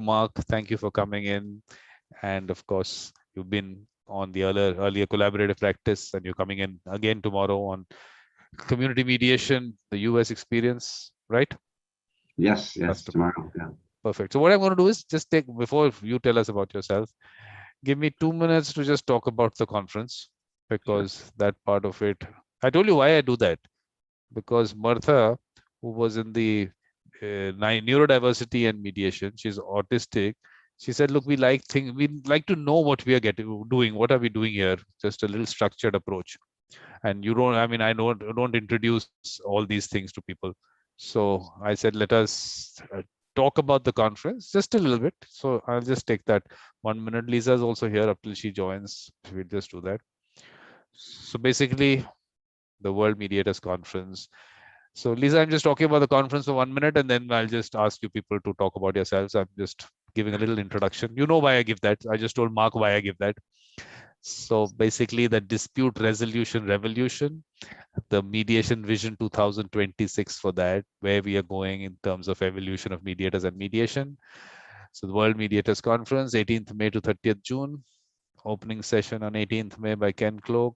Mark, thank you for coming in. And of course, you've been on the earlier collaborative practice, and you're coming in again tomorrow on community mediation, the US experience, right? Yes, tomorrow. Yeah. Perfect. So what I'm going to do is just before you tell us about yourself, give me 2 minutes to just talk about the conference, because that part of it, I told you why I do that. Because Martha, who was in the neurodiversity and mediation, she's autistic. She said, look, we like to know what we are doing. What are we doing here? Just a little structured approach. And you don't, I mean, I don't introduce all these things to people. So I said, let us talk about the conference just a little bit. So I'll just take that 1 minute. Lisa's also here up till she joins. We'll just do that. So basically, the World Mediators Conference. So Lisa, I'm just talking about the conference for 1 minute, and then I'll just ask you people to talk about yourselves. I'm just giving a little introduction. You know why I give that. I just told Mark why I give that. So basically, the dispute resolution revolution, the mediation vision 2026 for that, where we are going in terms of evolution of mediators and mediation. So the World Mediators Conference, 18th May to 30th June. Opening session on 18th May by Ken Cloak.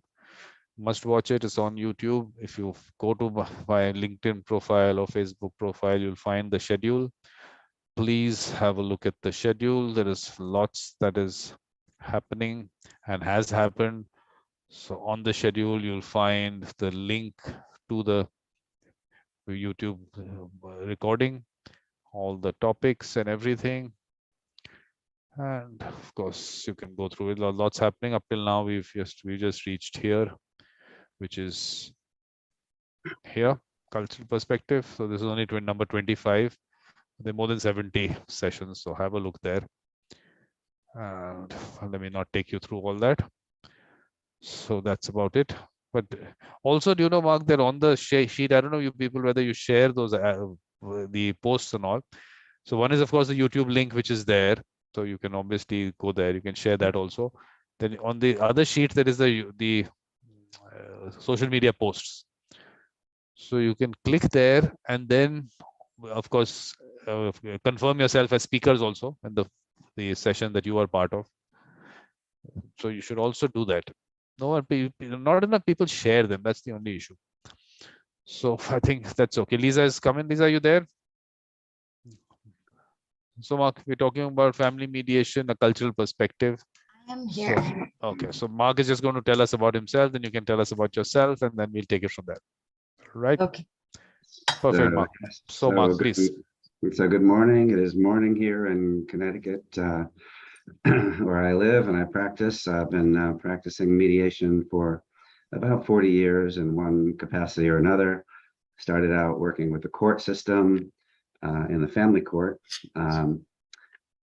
Must watch it. It's on YouTube. If you go to my LinkedIn profile or Facebook profile, you'll find the schedule. Please have a look at the schedule. There is lots that is happening and has happened. So on the schedule, you'll find the link to the YouTube recording, all the topics and everything. And of course, you can go through it. Lots happening up till now. We just reached here, which is here, cultural perspective. So this is only number 25. There are more than 70 sessions, so have a look there. And let me not take you through all that. So that's about it. But also, do you know, Mark, that on the sheet, I don't know you people whether you share those the posts and all. So one is, of course, the YouTube link, which is there. So you can obviously go there. You can share that also. Then on the other sheet, there is the social media posts. So you can click there, and then, of course, confirm yourself as speakers also in the session that you are part of. So you should also do that. Not enough people share them. That's the only issue. So I think that's okay. Lisa is coming. Lisa, are you there? So Mark, we're talking about family mediation, a cultural perspective. I am here. So, okay, so Mark is just going to tell us about himself, then you can tell us about yourself, and then we'll take it from there. Right? Okay. Perfect, Mark. So Mark, please. So good morning. It is morning here in Connecticut, where I live and I practice. I've been practicing mediation for about 40 years in one capacity or another. Started out working with the court system in the family court,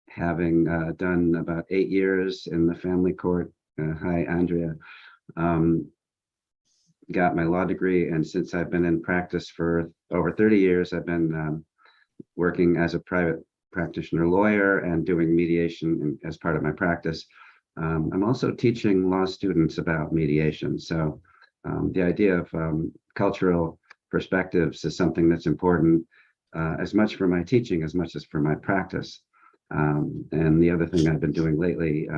having done about 8 years in the family court. Hi, Andrea. Got my law degree, and since I've been in practice for over 30 years, I've been working as a private practitioner lawyer and doing mediation as part of my practice. I'm also teaching law students about mediation. So the idea of cultural perspectives is something that's important as much for my teaching as much as for my practice. And the other thing I've been doing lately,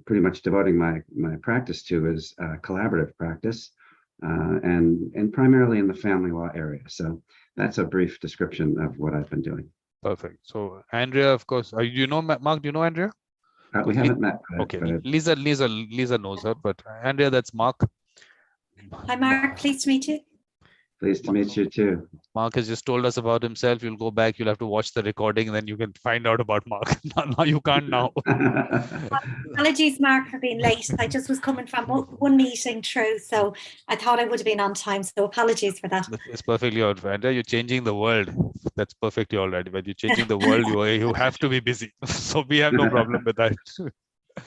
pretty much devoting my practice to, is collaborative practice, and primarily in the family law area. So that's a brief description of what I've been doing. Perfect. So Andrea, of course, you know Mark. Do you know Andrea? We haven't met. Okay, Lisa knows her, but Andrea, that's Mark. Hi, Mark. Pleased to meet you. Pleased to meet you too. Mark has just told us about himself. You'll go back, you'll have to watch the recording, and then you can find out about Mark. Now you can't now. Apologies, Mark, for being late. I just was coming from one meeting through, so I thought I would have been on time. So apologies for that. It's perfectly all right. Andrea, you're changing the world. That's perfectly all right. When you're changing the world, you have to be busy. So we have no problem with that.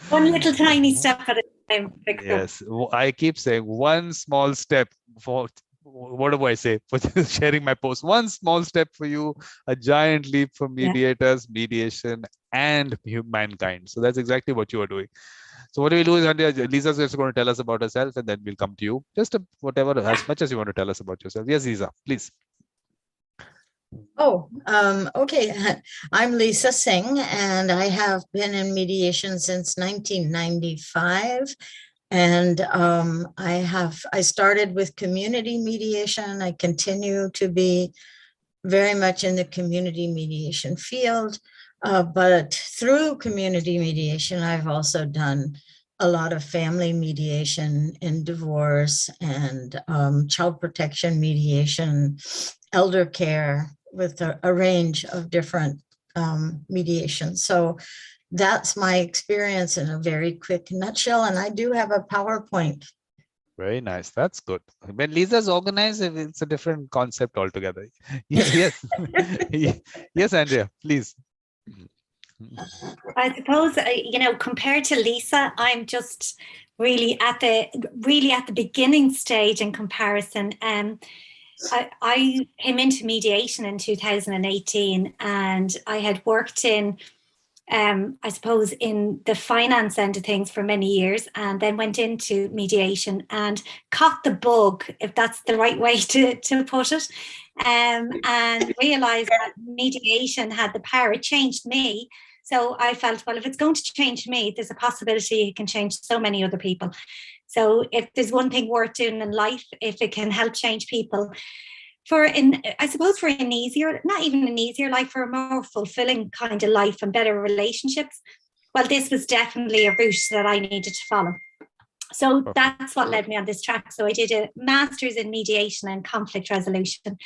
One little tiny step at a time. Yes, I keep saying one small step for. What do I say for sharing my post? One small step for you, a giant leap for mediators, mediation, and mankind. So that's exactly what you are doing. So what we do is, Lisa's just going to tell us about herself, and then we'll come to you. Just whatever, as much as you want to tell us about yourself. Yes, Lisa, please. Okay. I'm Lisa Singh, and I have been in mediation since 1995. And I started with community mediation. I continue to be very much in the community mediation field. But through community mediation, I've also done a lot of family mediation in divorce and child protection mediation, elder care, with a range of different mediations. So that's my experience in a very quick nutshell. And I do have a PowerPoint. Very nice. That's good. When Lisa's organized, it's a different concept altogether. Yes. Yes, Andrea, please. I suppose, compared to Lisa, I'm just really at the beginning stage in comparison. I came into mediation in 2018, and I had worked in, I suppose, in the finance end of things for many years, and then went into mediation and caught the bug, if that's the right way to put it, and realized that mediation had the power. It changed me. So I felt, well, if it's going to change me, there's a possibility it can change so many other people. So if there's one thing worth doing in life, if it can help change people I suppose for an easier, not even an easier life, for a more fulfilling kind of life and better relationships, well, this was definitely a route that I needed to follow. So that's what led me on this track. So I did a master's in mediation and conflict resolution,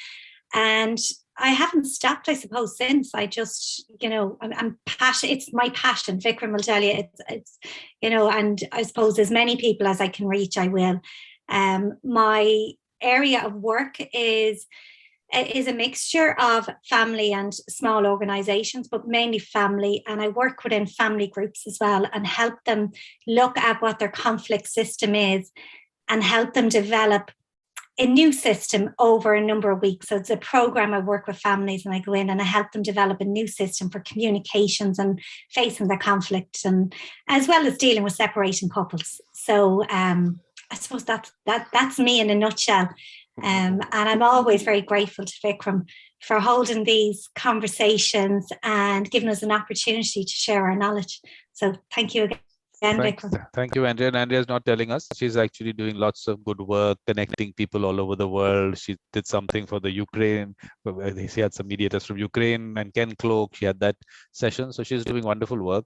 and I haven't stopped, I suppose, since. I just, I'm passionate. It's my passion. Vikram will tell you, it's and I suppose as many people as I can reach, I will. My area of work is a mixture of family and small organizations, but mainly family. And I work within family groups as well, and help them look at what their conflict system is and help them develop a new system over a number of weeks. So it's a program. I work with families, and I go in and I help them develop a new system for communications and facing their conflict, and as well as dealing with separating couples. So I suppose that's me in a nutshell. And I'm always very grateful to Vikram for holding these conversations and giving us an opportunity to share our knowledge. So thank you again. Thank you, Andrea. And Andrea is not telling us. She's actually doing lots of good work, connecting people all over the world. She did something for the Ukraine. She had some mediators from Ukraine and Ken Cloak. She had that session. So she's doing wonderful work.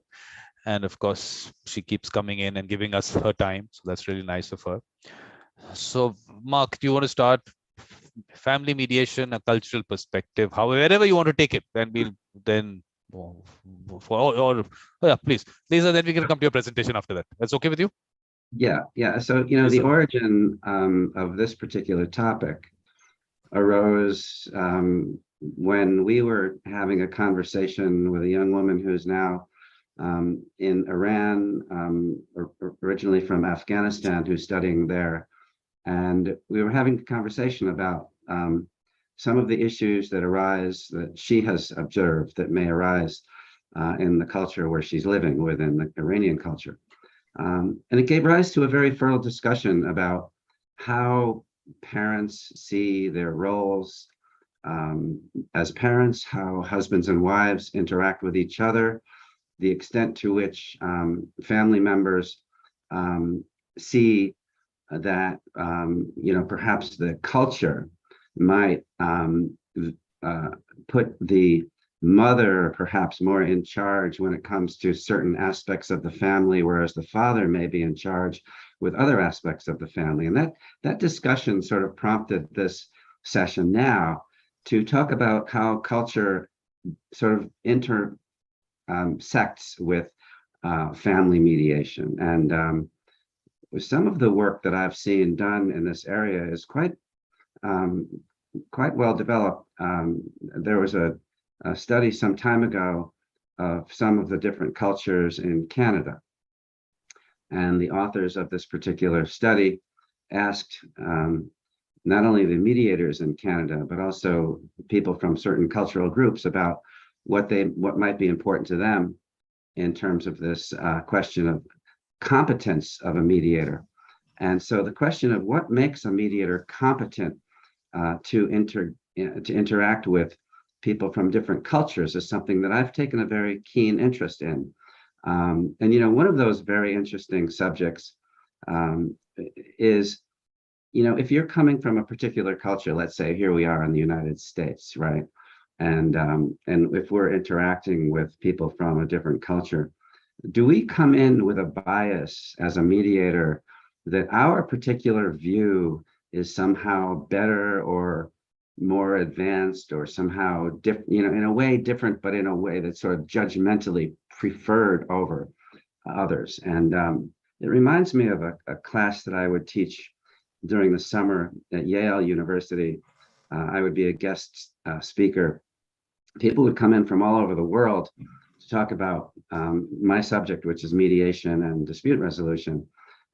And of course, she keeps coming in and giving us her time. So that's really nice of her. So Mark, do you want to start? Family mediation, a cultural perspective, wherever you want to take it, then we'll then yeah, please, Lisa, then we can come to your presentation after that. That's okay with you? Yeah. So, the origin of this particular topic arose when we were having a conversation with a young woman who's now in Iran, originally from Afghanistan, who's studying there. And we were having a conversation about some of the issues that arise, that she has observed, that may arise in the culture where she's living, within the Iranian culture. And it gave rise to a very fertile discussion about how parents see their roles as parents, how husbands and wives interact with each other, the extent to which family members see that perhaps the culture might put the mother perhaps more in charge when it comes to certain aspects of the family, whereas the father may be in charge with other aspects of the family. And that discussion sort of prompted this session now to talk about how culture sort of intersects with family mediation. And some of the work that I've seen done in this area is quite well developed. There was a study some time ago of some of the different cultures in Canada. And the authors of this particular study asked not only the mediators in Canada, but also people from certain cultural groups about what might be important to them in terms of this question of competence of a mediator. And so the question of what makes a mediator competent to interact with people from different cultures is something that I've taken a very keen interest in. And, you know, one of those very interesting subjects is, you know, if you're coming from a particular culture, let's say here we are in the United States, right? And if we're interacting with people from a different culture, do we come in with a bias as a mediator that our particular view is somehow better or more advanced or somehow different, you know, in a way different, but in a way that's sort of judgmentally preferred over others? And it reminds me of a class that I would teach during the summer at Yale University. I would be a guest speaker. People would come in from all over the world to talk about my subject, which is mediation and dispute resolution.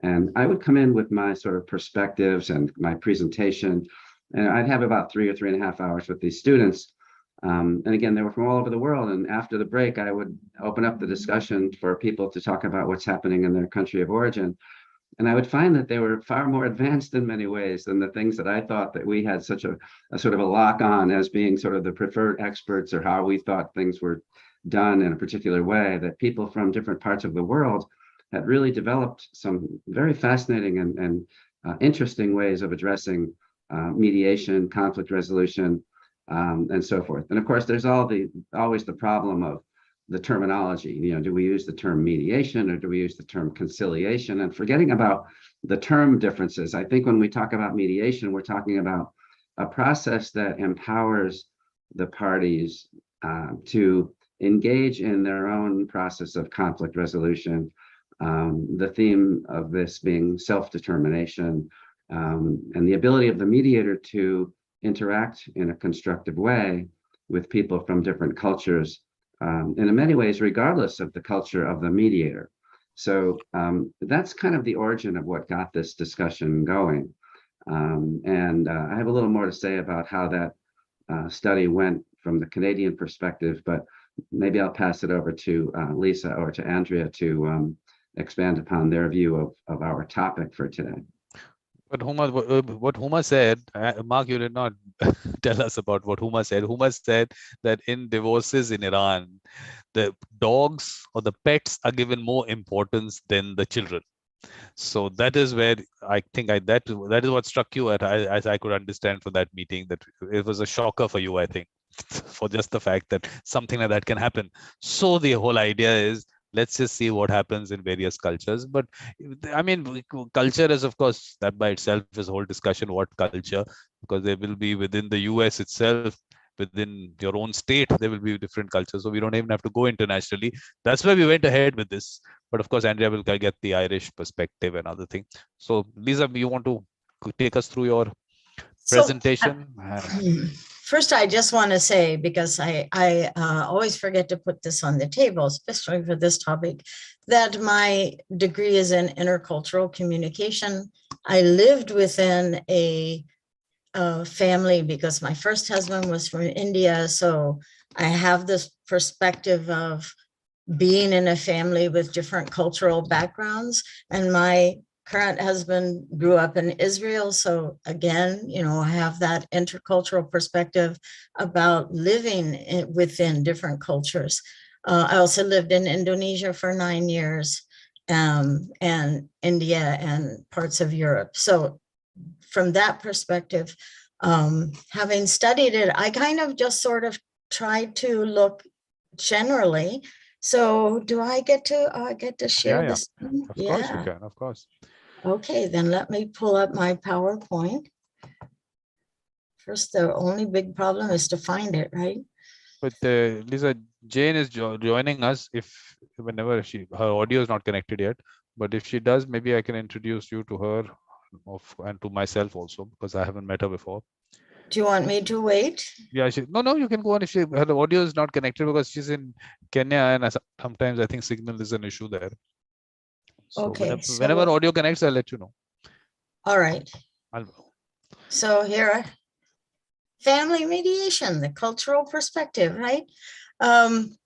And I would come in with my sort of perspectives and my presentation, and I'd have about 3 or 3.5 hours with these students. And again, they were from all over the world. And after the break, I would open up the discussion for people to talk about what's happening in their country of origin. And I would find that they were far more advanced in many ways than the things that I thought that we had such a sort of a lock on as being sort of the preferred experts, or how we thought things were done in a particular way. That people from different parts of the world had really developed some very fascinating and interesting ways of addressing mediation, conflict resolution, and so forth. And of course, there's always the problem of the terminology. You know, do we use the term mediation or do we use the term conciliation? And forgetting about the term differences, I think when we talk about mediation, we're talking about a process that empowers the parties to engage in their own process of conflict resolution. The theme of this being self-determination, and the ability of the mediator to interact in a constructive way with people from different cultures, and in many ways, regardless of the culture of the mediator. So that's kind of the origin of what got this discussion going. And I have a little more to say about how that study went from the Canadian perspective, but maybe I'll pass it over to Lisa or to Andrea to expand upon their view of our topic for today. But what Huma said, Mark, you did not tell us about what Huma said. Huma said that in divorces in Iran, the dogs or the pets are given more importance than the children. So that is where I think that is what struck you at, as I could understand from that meeting, that it was a shocker for you, I think, for just the fact that something like that can happen. So the whole idea is, let's just see what happens in various cultures. But I mean, culture is, of course, that by itself is a whole discussion, what culture, because there will be within the US itself, within your own state, there will be different cultures. So we don't even have to go internationally. That's why we went ahead with this. But of course, Andrea will get the Irish perspective and other things. So Lisa, you want to take us through your presentation? First, I just want to say, because I always forget to put this on the table, especially for this topic, that my degree is in intercultural communication. I lived within a family because my first husband was from India. So I have this perspective of being in a family with different cultural backgrounds. And my current husband grew up in Israel. So again, you know, I have that intercultural perspective about living within different cultures. I also lived in Indonesia for 9 years, and India and parts of Europe. So from that perspective, having studied it, I kind of just sort of tried to look generally. So do I get to share this? Of course you can, of course. Okay, then let me pull up my PowerPoint. First, the only big problem is to find it, right? But Lisa, Jane is joining us whenever her audio is not connected yet. But if she does, maybe I can introduce you to her and to myself also, because I haven't met her before. Do you want me to wait? Yeah, no, you can go on if her audio is not connected, because she's in Kenya and sometimes I think signal is an issue there. So okay. Whenever audio connects, I'll let you know. All right. So here, family mediation, the cultural perspective, right?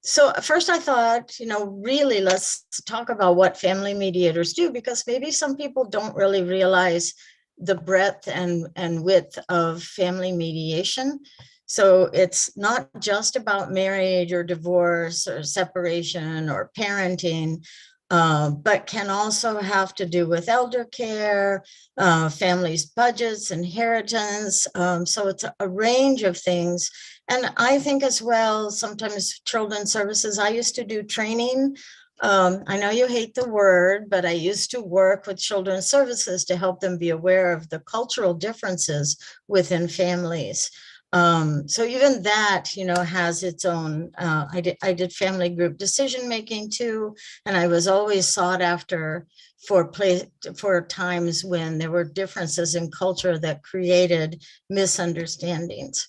So first I thought, you know, really let's talk about what family mediators do, because maybe some people don't really realize the breadth and width of family mediation. So it's not just about marriage or divorce or separation or parenting, but can also have to do with elder care, families' budgets, inheritance. So it's a range of things. And I think as well, sometimes children's services, I used to do training. I know you hate the word, but I used to work with children's services to help them be aware of the cultural differences within families. So even that, has its own, I did family group decision making too, and I was always sought after for times when there were differences in culture that created misunderstandings.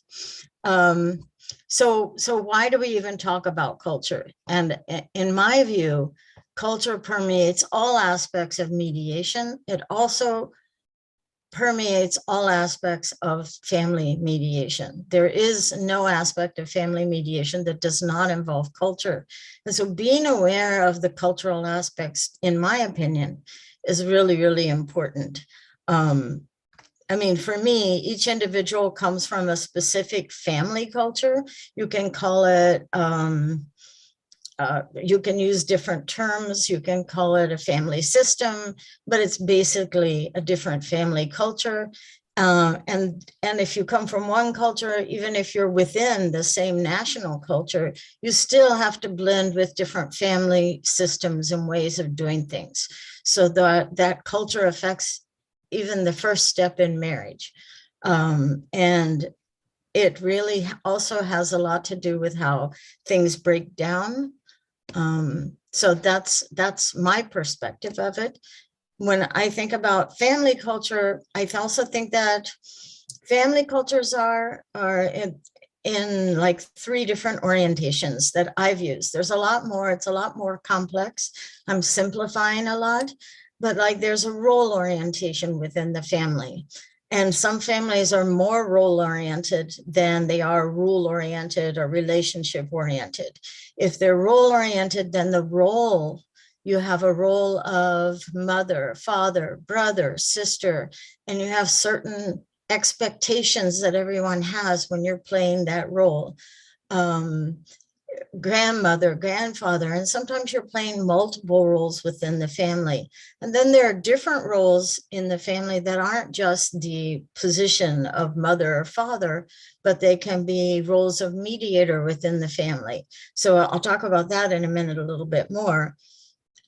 So why do we even talk about culture? And in my view, culture permeates all aspects of mediation. It also permeates all aspects of family mediation. There is no aspect of family mediation that does not involve culture. And so being aware of the cultural aspects, in my opinion, is really, really important. I mean, for me, each individual comes from a specific family culture. You can call it, you can use different terms. You can call it a family system, but it's basically a different family culture. And if you come from one culture, even if you're within the same national culture, you still have to blend with different family systems and ways of doing things. So that culture affects even the first step in marriage. And it really also has a lot to do with how things break down. So that's my perspective of it. When I think about family culture, I also think that family cultures are in like 3 different orientations that I've used. There's a lot more, it's a lot more complex. I'm simplifying a lot, but like there's a role orientation within the family. And some families are more role oriented than they are rule oriented or relationship oriented. If they're role oriented, then you have a role of mother, father, brother, sister, and you have certain expectations that everyone has when you're playing that role. Grandmother, grandfather, and sometimes you're playing multiple roles within the family. And then there are different roles in the family that aren't just the position of mother or father, but they can be roles of mediator within the family. So I'll talk about that in a minute a little bit more.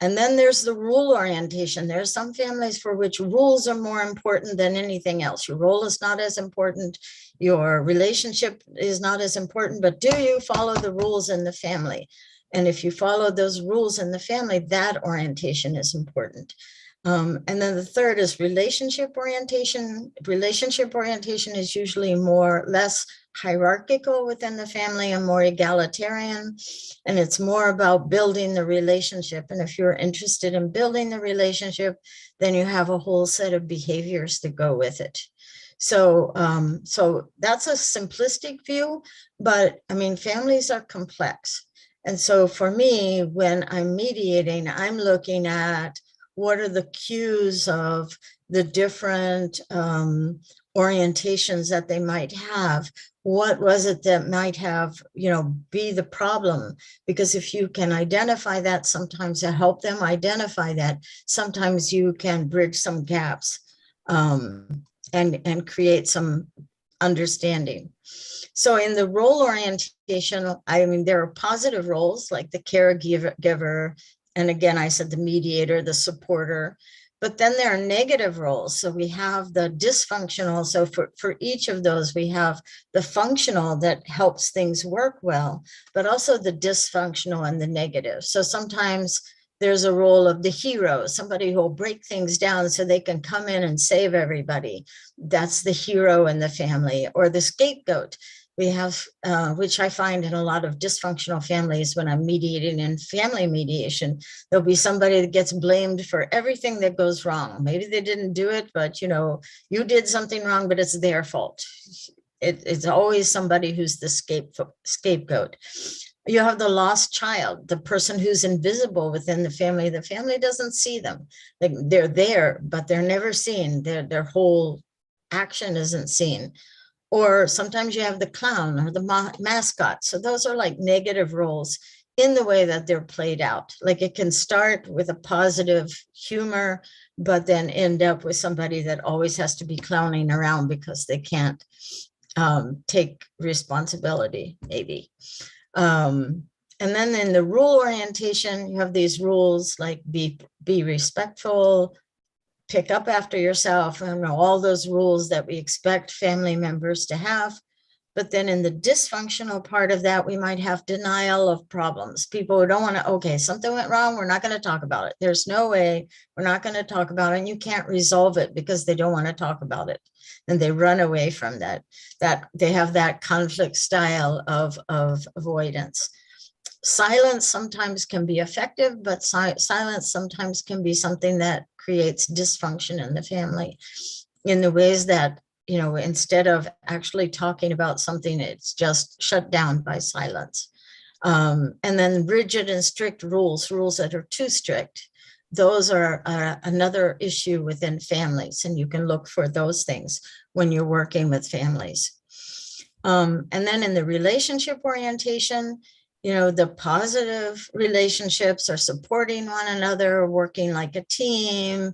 And then there's the rule orientation. There are some families for which rules are more important than anything else. Your role is not as important. Your relationship is not as important, but do you follow the rules in the family? And if you follow those rules in the family, that orientation is important. And then the third is relationship orientation. Relationship orientation is usually less hierarchical within the family and more egalitarian. And it's more about building the relationship. And if you're interested in building the relationship, then you have a whole set of behaviors that go with it. So, so that's a simplistic view, but I mean, families are complex. And so for me, when I'm mediating, I'm looking at what are the cues of the different orientations that they might have. What was it that might have, be the problem? Because if you can identify that, sometimes to help them identify that, sometimes you can bridge some gaps and create some understanding. So in the role orientation, I mean, there are positive roles like the caregiver, and again, I said the mediator, the supporter, but then there are negative roles. So we have the dysfunctional. So for each of those, we have the functional that helps things work well, but also the dysfunctional and the negative. So sometimes there's a role of the hero, somebody who will break things down so they can come in and save everybody. That's the hero in the family, or the scapegoat. We have, which I find in a lot of dysfunctional families when I'm mediating in family mediation, there'll be somebody that gets blamed for everything that goes wrong. Maybe they didn't do it, but you did something wrong, but it's their fault. It's always somebody who's the scapegoat. You have the lost child, the person who's invisible within the family. The family doesn't see them. They're there, but they're never seen. Their whole action isn't seen. Or sometimes you have the clown or the mascot. So those are like negative roles in the way that they're played out. Like it can start with a positive humor, but then end up with somebody that always has to be clowning around because they can't take responsibility, maybe. And then in the rule orientation, you have these rules like be respectful, pick up after yourself, and all those rules that we expect family members to have. But then in the dysfunctional part of that, we might have denial of problems. People who don't want to, okay, something went wrong, we're not going to talk about it. There's no way, we're not going to talk about it. And you can't resolve it because they don't want to talk about it. And they run away from that they have that conflict style of avoidance. Silence sometimes can be effective, but silence sometimes can be something that creates dysfunction in the family in the ways that, instead of actually talking about something, it's just shut down by silence. And then rigid and strict rules that are too strict. Those are another issue within families, and you can look for those things when you're working with families. And then in the relationship orientation, the positive relationships are supporting one another, working like a team,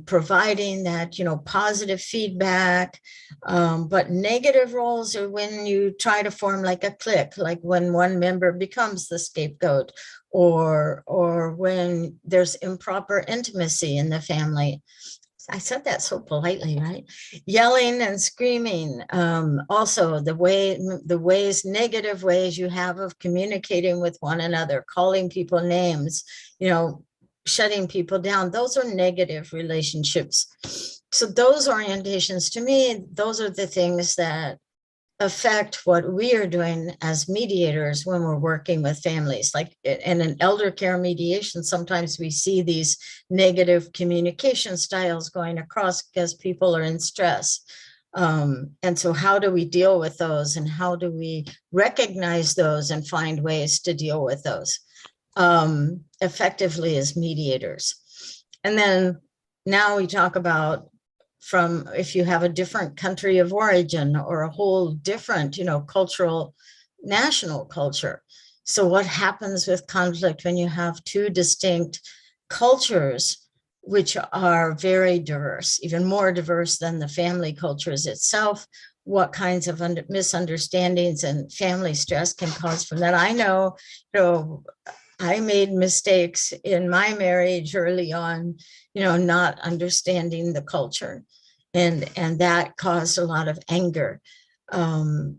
providing that, positive feedback. But negative roles are when you try to form like a clique, like when one member becomes the scapegoat, or when there's improper intimacy in the family. I said that so politely, right? Yelling and screaming. Also, negative ways you have of communicating with one another, calling people names, shutting people down. Those are negative relationships. So those orientations, to me, those are the things that affect what we are doing as mediators when we're working with families. Like in an elder care mediation, sometimes we see these negative communication styles going across because people are in stress. And so how do we deal with those, and how do we recognize those and find ways to deal with those effectively as mediators? And then now we talk about from if you have a different country of origin or a whole different, cultural, national culture. So what happens with conflict when you have two distinct cultures, which are very diverse, even more diverse than the family cultures itself? What kinds of misunderstandings and family stress can cause from that? I know, I made mistakes in my marriage early on, not understanding the culture, and that caused a lot of anger. And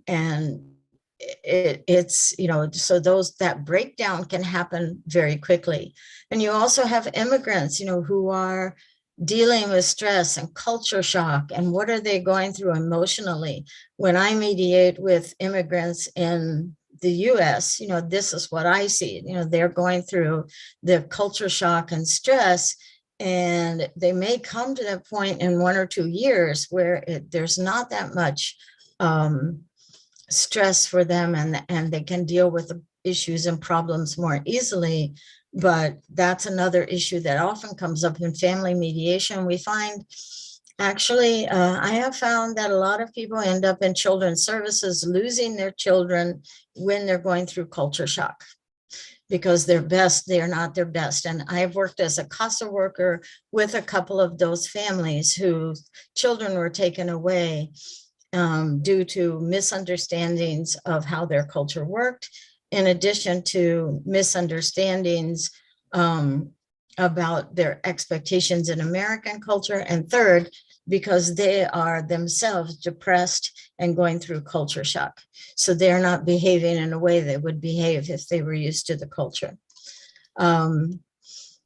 it's, so that breakdown can happen very quickly. And you also have immigrants, who are dealing with stress and culture shock, and what are they going through emotionally? When I mediate with immigrants in the US, this is what I see. They're going through the culture shock and stress, and they may come to that point in 1 or 2 years where there's not that much stress for them, and they can deal with the issues and problems more easily. But that's another issue that often comes up in family mediation. We find, actually, I have found that a lot of people end up in children's services losing their children when they're going through culture shock, because they are not their best. And I've worked as a CASA worker with a couple of those families whose children were taken away due to misunderstandings of how their culture worked, in addition to misunderstandings about their expectations in American culture. And third, because they are themselves depressed and going through culture shock. So they're not behaving in a way they would behave if they were used to the culture.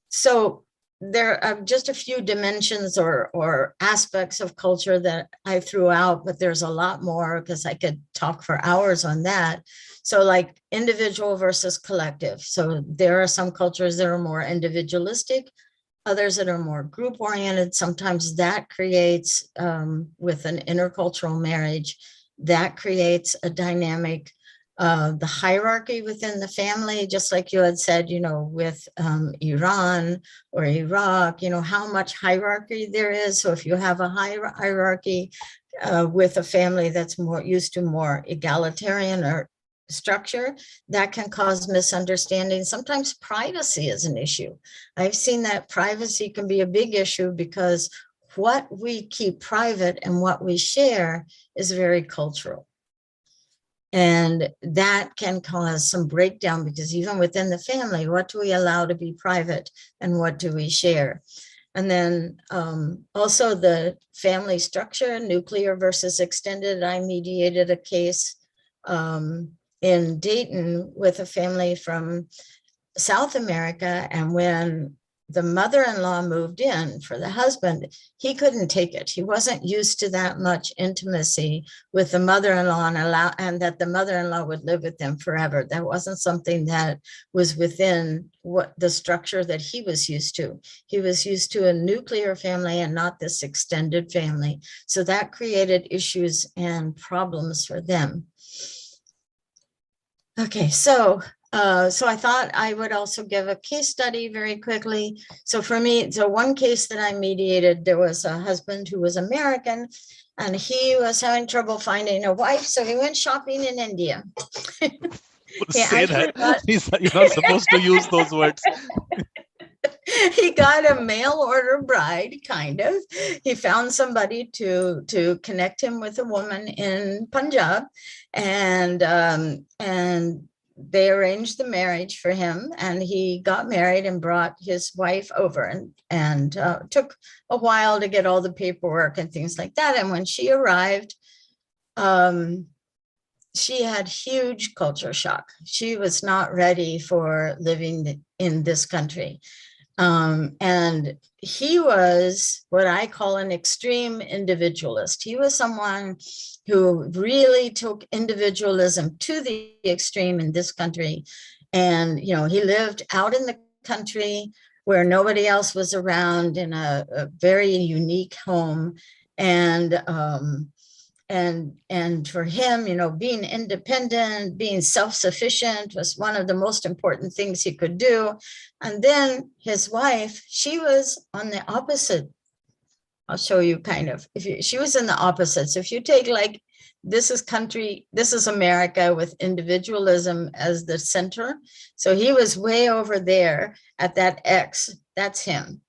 So there are just a few dimensions or aspects of culture that I threw out, but there's a lot more because I could talk for hours on that. So like individual versus collective. So there are some cultures that are more individualistic, others that are more group oriented. Sometimes that creates, with an intercultural marriage, that creates a dynamic, the hierarchy within the family, just like you had said, with Iran or Iraq, how much hierarchy there is. So if you have a hierarchy, with a family that's more used to more egalitarian or structure, that can cause misunderstanding. Sometimes privacy is an issue. I've seen that privacy can be a big issue because what we keep private and what we share is very cultural. And that can cause some breakdown, because even within the family, what do we allow to be private and what do we share? And then also the family structure, nuclear versus extended. I mediated a case in Dayton with a family from South America. And when the mother-in-law moved in for the husband, he couldn't take it. He wasn't used to that much intimacy with the mother-in-law, and that the mother-in-law would live with them forever. That wasn't something that was within what the structure that he was used to. He was used to a nuclear family and not this extended family. So that created issues and problems for them. Okay, so I thought I would also give a case study very quickly. So for me, so one case that I mediated, there was a husband who was American and he was having trouble finding a wife. So he went shopping in India. Say that. You're not supposed to use those words. He got a mail order bride, kind of. He found somebody to connect him with a woman in Punjab, and they arranged the marriage for him, and he got married and brought his wife over, and took a while to get all the paperwork and things like that. And when she arrived, she had huge culture shock. She was not ready for living in this country. And he was what I call an extreme individualist. He was someone who really took individualism to the extreme in this country. And, you know, he lived out in the country where nobody else was around, in a very unique home. And for him, you know, being independent, being self-sufficient was one of the most important things he could do. And then his wife, she was on the opposite. I'll show you kind of, she was in the opposite. So if you take, like, this is country, this is America with individualism as the center. So he was way over there at that X, that's him.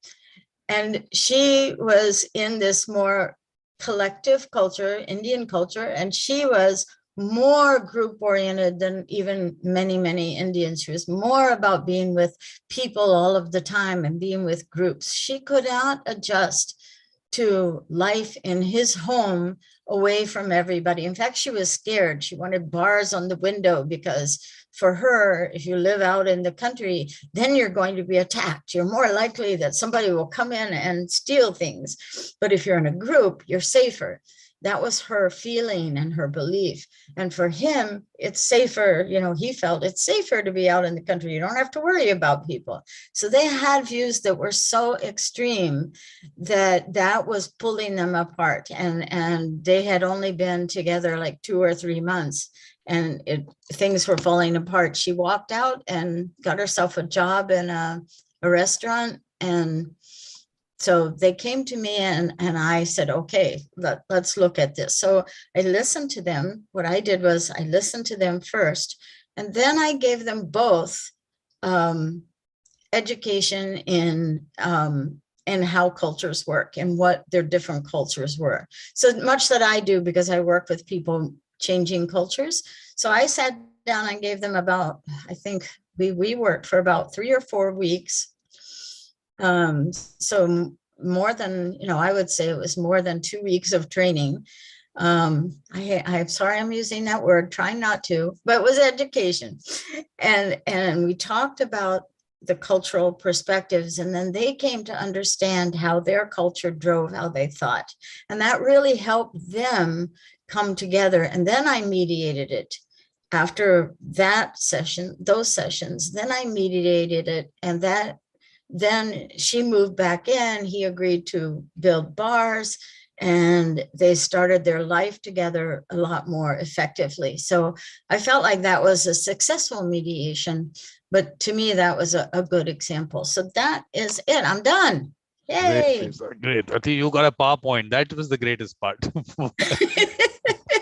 And she was in this more collective culture, Indian culture, and she was more group oriented than even many Indians. She was more about being with people all of the time and being with groups. She could not adjust to life in his home away from everybody. In fact, she was scared. She wanted bars on the window, because for her, if you live out in the country, then you're going to be attacked. You're more likely that somebody will come in and steal things. But if you're in a group, you're safer. That was her feeling and her belief. And for him, it's safer, you know, he felt it's safer to be out in the country. You don't have to worry about people. So they had views that were so extreme that was pulling them apart. And they had only been together like 2 or 3 months, and things were falling apart. She walked out and got herself a job in a restaurant. And so they came to me, and I said, okay, let's look at this. So I listened to them. What I did was I listened to them first, and then I gave them both education in how cultures work and what their different cultures were. So much that I do, because I work with people changing cultures. So I sat down and gave them about, I think we worked for about 3 or 4 weeks. So more than, you know, I would say it was more than 2 weeks of training. I'm sorry I'm using that word, trying not to, but it was education. And we talked about the cultural perspectives, and then they came to understand how their culture drove how they thought. And that really helped them come together. And then I mediated it. After that session, those sessions, then I mediated it, and then she moved back in. He agreed to build bars, and they started their life together a lot more effectively. So I felt like that was a successful mediation, but to me, that was a good example. So that is it. I'm done. Great, Yay. Lisa. Great. I think you got a PowerPoint. That was the greatest part.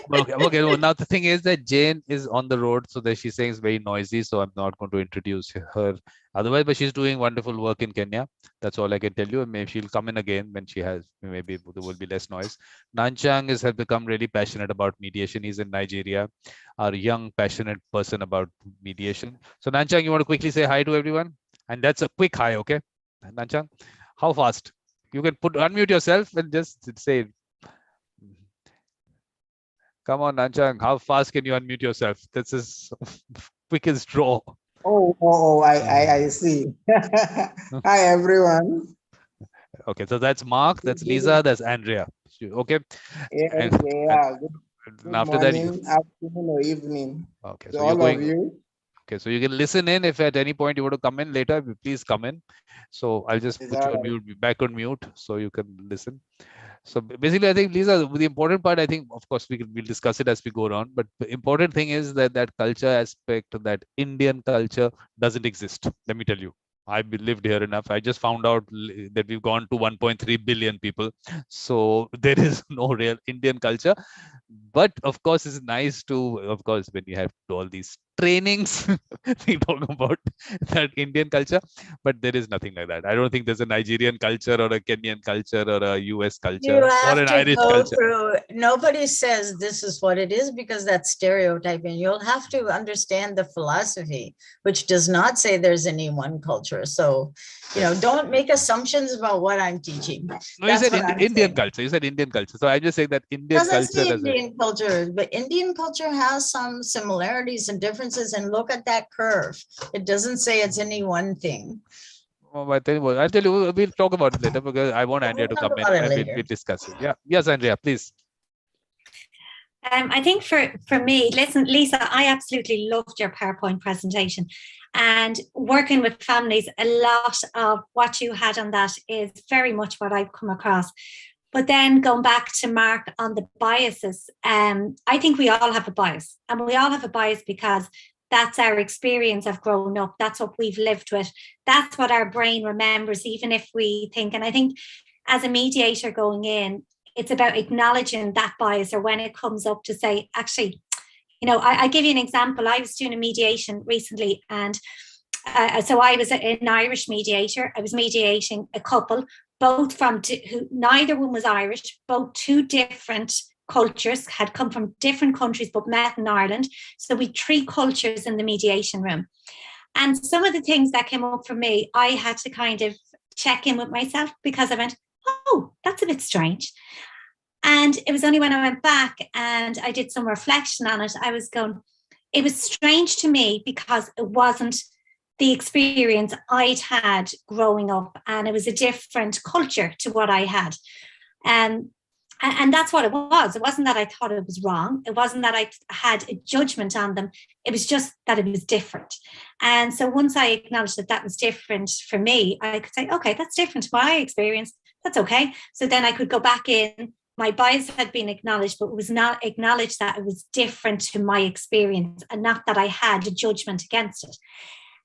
Okay. Well, now the thing is that Jane is on the road, so that she's saying it's very noisy. So I'm not going to introduce her. Otherwise, but she's doing wonderful work in Kenya. That's all I can tell you. And maybe she'll come in again when she has. Maybe there will be less noise. Nanchang has become really passionate about mediation. He's in Nigeria. Our young, passionate person about mediation. So Nanchang, you want to quickly say hi to everyone? And that's a quick hi, okay? Nanchang, how fast? You can unmute yourself and just say. Come on, Nanchang, how fast can you unmute yourself? This is quickest draw. I see. Hi, everyone. Okay, so that's Mark, that's Lisa, that's Andrea. Okay. Yeah, And, Good after that, morning, afternoon, or evening okay, to so you're all going. of you. Okay, so you can listen in. If at any point you want to come in later, please come in. So I'll just Is put you that on mute, back on mute, so you can listen. So basically, I think Lisa, the important part, I think, of course, we'll discuss it as we go on. But the important thing is that culture aspect, that Indian culture doesn't exist. Let me tell you. I've lived here enough. I just found out that we've gone to 1.3 billion people. So there is no real Indian culture. But of course, it's nice to, of course, when you have all these trainings, we talk about that Indian culture, but there is nothing like that. I don't think there's a Nigerian culture or a Kenyan culture or a US You culture or have an to Irish go culture. through, nobody says this is what it is because that's stereotyping. You'll have to understand the philosophy, which does not say there's any one culture. So, don't make assumptions about what I'm teaching. No, you That's said what I'm Indian saying. culture. You said Indian culture. So I'm just saying that Indian Doesn't culture say as a. Indian culture, but Indian culture has some similarities and differences. And look at that curve. It doesn't say it's any one thing. Oh, I'll tell you, we'll talk about it later because I want Andrea to We'll talk come in about it and later. we'll discuss it. Yeah. Yes, Andrea, please. I think for me, listen, Lisa, I absolutely loved your PowerPoint presentation, and working with families, a lot of what you had on that is very much what I've come across. But then going back to Mark on the biases, I think we all have a bias, and we all have a bias because that's our experience of growing up. That's what we've lived with. That's what our brain remembers, even if we think. And I think as a mediator going in, it's about acknowledging that bias, or when it comes up to say, actually, I give you an example. I was doing a mediation recently, and so I was an Irish mediator. I was mediating a couple, both from who neither one was Irish, both two different cultures, had come from different countries, but met in Ireland. So we 3 cultures in the mediation room. And some of the things that came up for me, I had to kind of check in with myself, because I went, oh, that's a bit strange. And it was only when I went back and I did some reflection on it, I was going, it was strange to me because it wasn't the experience I'd had growing up, and it was a different culture to what I had. And that's what it was. It wasn't that I thought it was wrong. It wasn't that I had a judgment on them. It was just that it was different. And so once I acknowledged that was different for me, I could say, okay, that's different to my experience. That's okay. So then I could go back in. My bias had been acknowledged, but it was not acknowledged that it was different to my experience, and not that I had a judgment against it.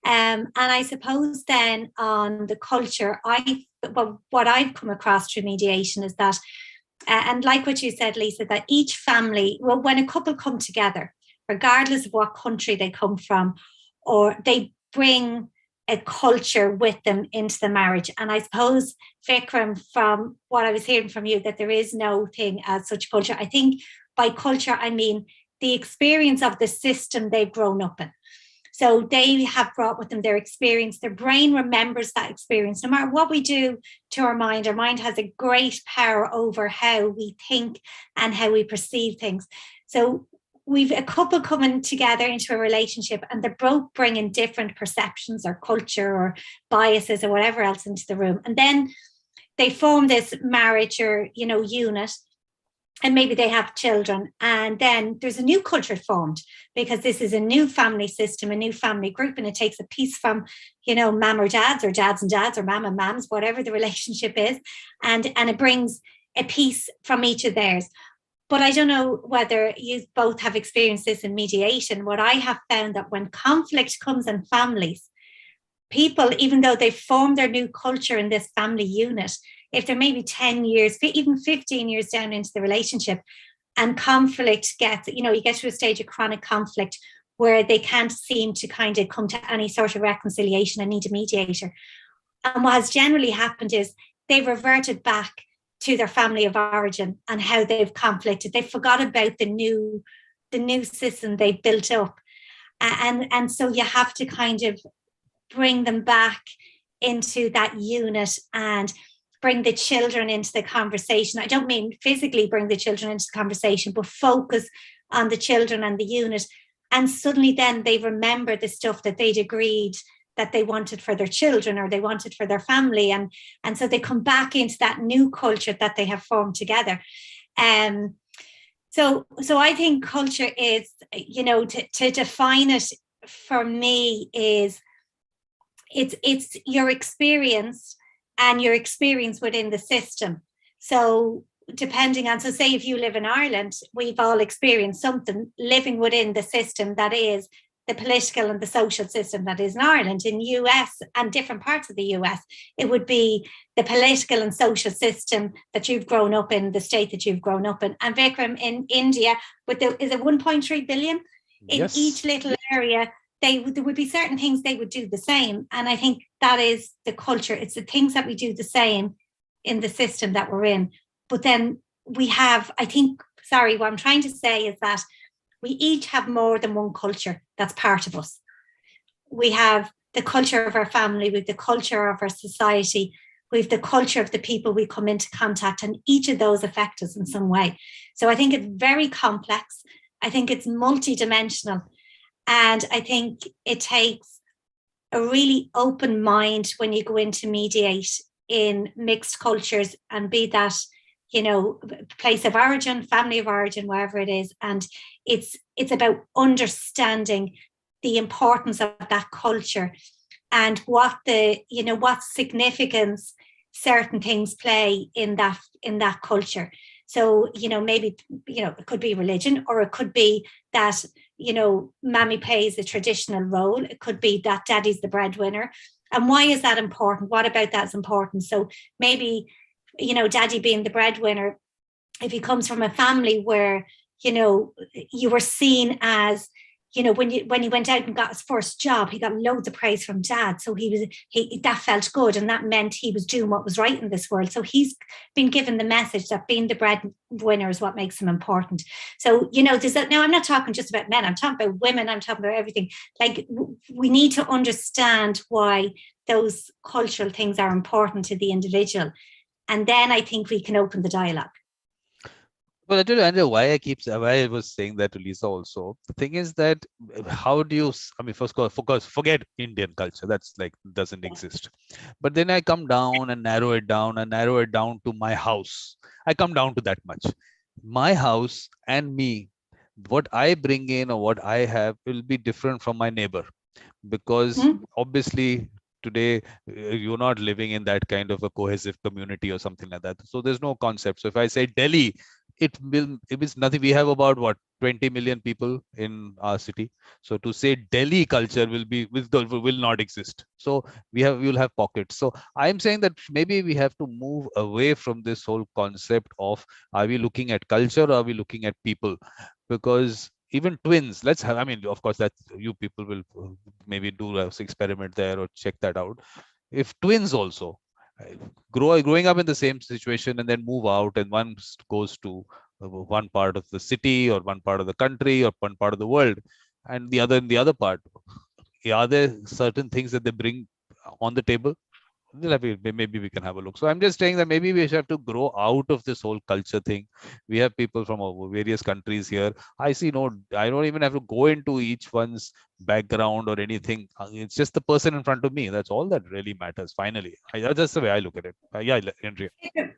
And I suppose then on the culture, what I've come across through mediation is that, and like what you said, Lisa, that each family, well, when a couple come together, regardless of what country they come from, or they bring a culture with them into the marriage. And I suppose, Vikram, from what I was hearing from you, that there is no thing as such culture. I think by culture, I mean the experience of the system they've grown up in. So they have brought with them their experience. Their brain remembers that experience. No matter what we do to our mind has a great power over how we think and how we perceive things. So we've a couple coming together into a relationship, and they're both bringing different perceptions or culture or biases or whatever else into the room. And then they form this marriage or, unit. And maybe they have children, and then there's a new culture formed, because this is a new family system, a new family group, and it takes a piece from, mum or dads, or dads and dads, or mum and mums, whatever the relationship is, and it brings a piece from each of theirs. But I don't know whether you both have experienced this in mediation. What I have found that when conflict comes in families, people, even though they've formed their new culture in this family unit, if they're maybe 10 years, even 15 years down into the relationship, and conflict gets, you get to a stage of chronic conflict where they can't seem to kind of come to any sort of reconciliation and need a mediator. And what has generally happened is they've reverted back to their family of origin and how they've conflicted. They forgot about the new system they built up. And so you have to kind of bring them back into that unit and bring the children into the conversation. I don't mean physically bring the children into the conversation, but focus on the children and the unit. And suddenly then they remember the stuff that they'd agreed that they wanted for their children or they wanted for their family. And so they come back into that new culture that they have formed together. So I think culture is, to define it for me is it's your experience and your experience within the system. So depending on, so say if you live in Ireland, we've all experienced something living within the system that is the political and the social system that is in Ireland. In US and different parts of the US, it would be the political and social system that you've grown up in, the state that you've grown up in. And Vikram, in India, is it 1.3 billion? In Yes. each little area, there would be certain things they would do the same. And I think that is the culture. It's the things that we do the same in the system that we're in. But then we have, what I'm trying to say is that we each have more than one culture that's part of us. We have the culture of our family, we have the culture of our society, we have the culture of the people we come into contact, and each of those affect us in some way. So I think it's very complex. I think it's multidimensional. And I think it takes a really open mind when you go in to mediate in mixed cultures, and be that, place of origin, family of origin, wherever it is. And it's about understanding the importance of that culture and what significance certain things play in that culture. So, maybe, it could be religion, or it could be that, mommy plays a traditional role. It could be that daddy's the breadwinner. And why is that important? What about that's important? So maybe, daddy being the breadwinner, if he comes from a family where, you were seen as, when he went out and got his first job, he got loads of praise from dad. So that felt good, and that meant he was doing what was right in this world. So he's been given the message that being the breadwinner is what makes him important. So, there's that. Now, I'm not talking just about men. I'm talking about women. I'm talking about everything. Like, we need to understand why those cultural things are important to the individual. And then I think we can open the dialogue. Well, I tell you, Andrea, why I was saying that to Lisa also. The thing is that how do you, first of all, forget Indian culture. That's like, doesn't exist. But then I come down and narrow it down to my house. I come down to that much. My house and me, what I bring in or what I have will be different from my neighbor, because obviously today you're not living in that kind of a cohesive community or something like that. So there's no concept. So if I say Delhi, it is nothing. We have about 20 million people in our city. So to say Delhi culture will not exist. So we'll have pockets. So I'm saying that maybe we have to move away from this whole concept of, are we looking at culture or are we looking at people? Because even twins, of course, that you people will maybe do an experiment there or check that out. If twins also growing up in the same situation and then move out, and one goes to one part of the city or one part of the country or one part of the world, and the other in the other part, are there certain things that they bring on the table? Maybe we can have a look. So I'm just saying that maybe we have to grow out of this whole culture thing. We have people from various countries here. I don't even have to go into each one's background or anything. It's just the person in front of me. That's all that really matters. Finally, that's the way I look at it. Yeah, Andrea.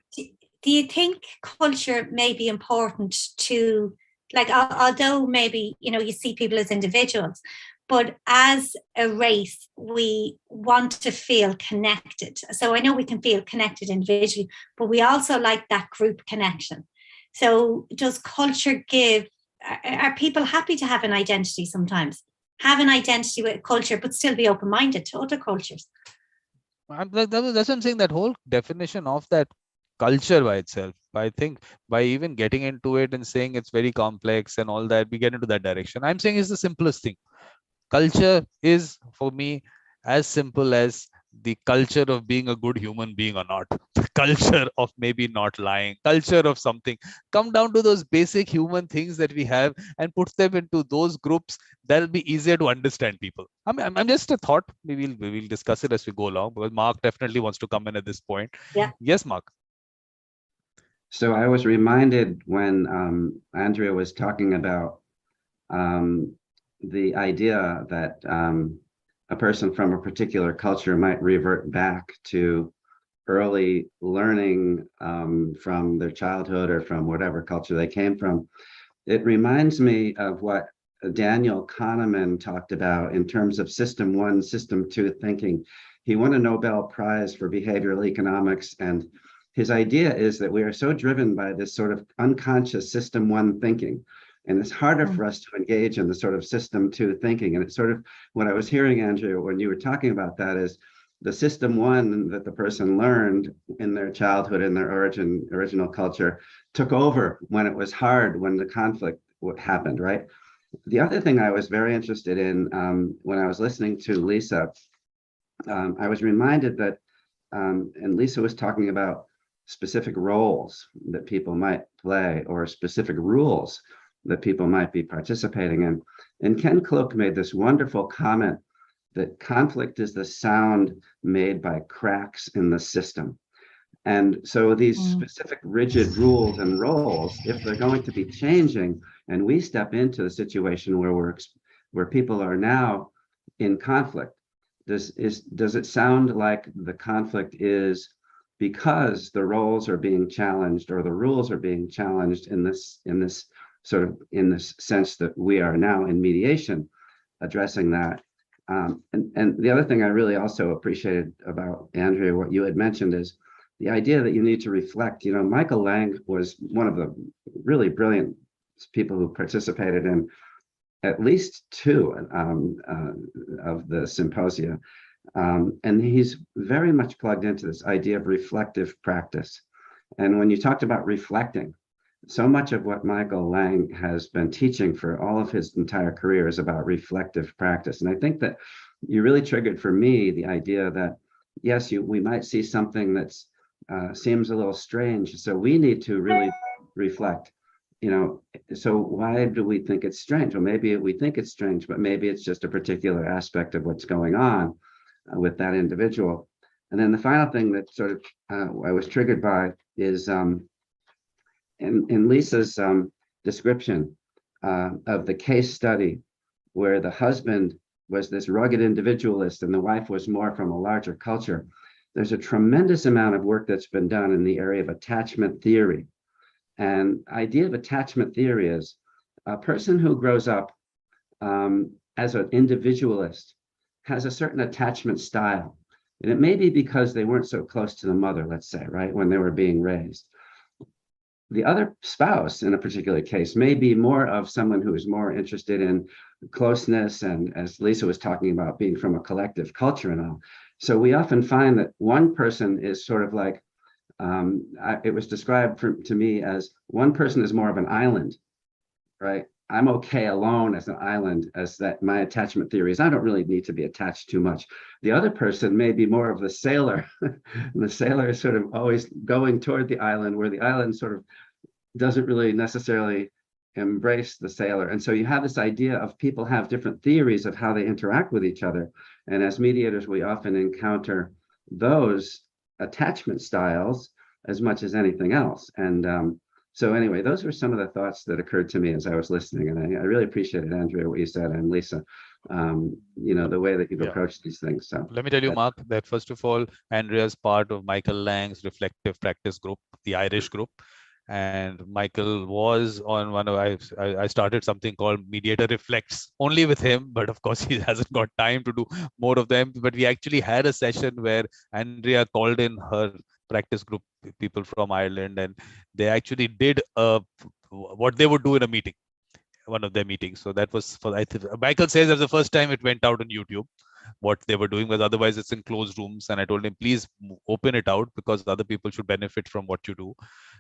Do you think culture may be important to, like, although maybe, you see people as individuals, but as a race, we want to feel connected. So I know we can feel connected individually, but we also like that group connection. So does culture are people happy to have an identity sometimes? have an identity with culture, but still be open-minded to other cultures. That's what I'm saying. That whole definition of that culture by itself, I think by even getting into it and saying it's very complex and all that, we get into that direction. I'm saying it's the simplest thing. Culture is, for me, as simple as the culture of being a good human being or not, the culture of maybe not lying, culture of something. Come down to those basic human things that we have and put them into those groups. That'll be easier to understand people. I'm just a thought. We will discuss it as we go along, because Mark definitely wants to come in at this point. Yeah. Yes, Mark. So I was reminded when Andrea was talking about the idea that a person from a particular culture might revert back to early learning from their childhood or from whatever culture they came from. It reminds me of what Daniel Kahneman talked about in terms of system 1, system 2 thinking. He won a Nobel Prize for behavioral economics, and his idea is that we are so driven by this sort of unconscious system 1 thinking, and it's harder for us to engage in the sort of system 2 thinking. And it's sort of what I was hearing, Andrea, when you were talking about that, is the system 1 that the person learned in their childhood, in their original culture, took over when it was hard, when the conflict happened, right? The other thing I was very interested in when I was listening to Lisa, I was reminded that, and Lisa was talking about specific roles that people might play or specific rules that people might be participating in. And Ken Cloak made this wonderful comment that conflict is the sound made by cracks in the system. And so these specific rigid rules and roles, if they're going to be changing, and we step into the situation where people are now in conflict, does it sound like the conflict is because the roles are being challenged or the rules are being challenged in this sense that we are now in mediation addressing that? And the other thing I really also appreciated about Andrea, what you had mentioned, is the idea that you need to reflect. You know, Michael Lang was one of the really brilliant people who participated in at least 2 of the symposia. And he's very much plugged into this idea of reflective practice. And when you talked about reflecting, so much of what Michael Lang has been teaching for all of his entire career is about reflective practice. And I think that you really triggered for me the idea that, yes, we might see something that's seems a little strange. So we need to really reflect, you know, so why do we think it's strange? Well, maybe we think it's strange, but maybe it's just a particular aspect of what's going on with that individual. And then the final thing that sort of I was triggered by is in Lisa's description of the case study where the husband was this rugged individualist and the wife was more from a larger culture. There's a tremendous amount of work that's been done in the area of attachment theory. And idea of attachment theory is a person who grows up as an individualist has a certain attachment style. And it may be because they weren't so close to the mother, let's say, right, when they were being raised. The other spouse in a particular case may be more of someone who is more interested in closeness, and as Lisa was talking about, being from a collective culture and all. So we often find that one person is sort of like, it was described to me as one person is more of an island, right? I'm okay alone as an island, as that my attachment theory is I don't really need to be attached too much. The other person may be more of the sailor. The sailor is sort of always going toward the island, where the island sort of doesn't really necessarily embrace the sailor. And so you have this idea of people have different theories of how they interact with each other. And as mediators, we often encounter those attachment styles as much as anything else. And so anyway, those were some of the thoughts that occurred to me as I was listening. And I really appreciated, Andrea, what you said, and Lisa, you know, the way that you've approached these things. So let me tell you, Mark, that first of all, Andrea's part of Michael Lang's reflective practice group, the Irish group. And Michael was on one of, I started something called Mediator Reflects only with him, but of course he hasn't got time to do more of them. But we actually had a session where Andrea called in her practice group people from Ireland, and they actually did what they would do in a meeting. one of their meetings. So that was for, I think Michael says that's the first time it went out on YouTube, what they were doing, but otherwise it's in closed rooms. And I told him, please open it out because other people should benefit from what you do.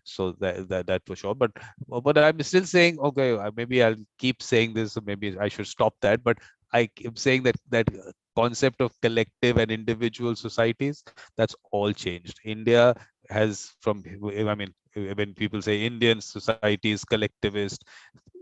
So that for sure. But I'm still saying, okay, maybe I'll keep saying this, or maybe I should stop that. But I am saying that concept of collective and individual societies, that's all changed. India has I mean, when people say Indian society is collectivist,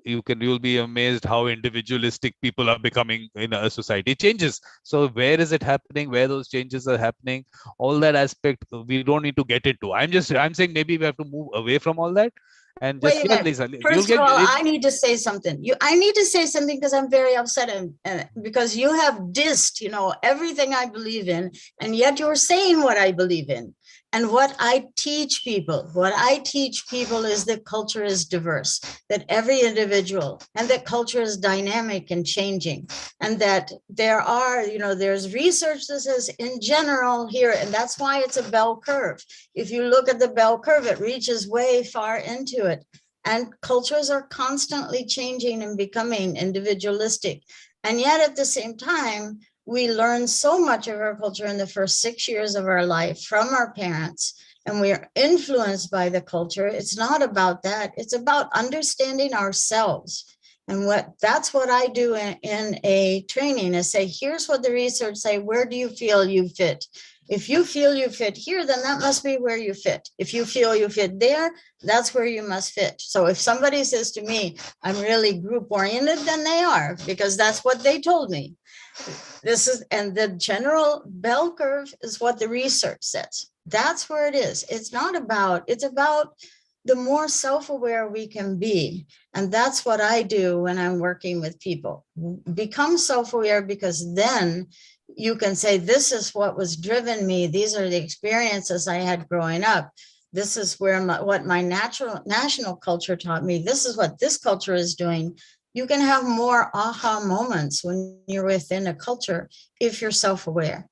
you'll be amazed how individualistic people are becoming in a society. It changes. So where is it happening? Where those changes are happening? All that aspect we don't need to get into. I'm saying maybe we have to move away from all that and just, Wait a yeah, minute. Lisa, First of all, I need to say something. I need to say something because I'm very upset, and because you have dissed, everything I believe in, and yet you're saying what I believe in. And what I teach people is that culture is diverse, that every individual, and that culture is dynamic and changing, and that there's research that says in general here, and that's why it's a bell curve. If you look at the bell curve, it reaches way far into it. And cultures are constantly changing and becoming individualistic. And yet at the same time, we learn so much of our culture in the first 6 years of our life from our parents, and we are influenced by the culture. It's not about that. It's about understanding ourselves. And that's what I do in a training, is say, here's what the research say, where do you feel you fit? If you feel you fit here, then that must be where you fit. If you feel you fit there, that's where you must fit. So if somebody says to me, I'm really group oriented, then they are, because that's what they told me. And the general bell curve is what the research says. That's where it is. It's about the more self-aware we can be. And that's what I do when I'm working with people. Become self-aware, because then you can say, this is what was driven me. These are the experiences I had growing up. This is what my national culture taught me. This is what this culture is doing. You can have more aha moments when you're within a culture if you're self-aware.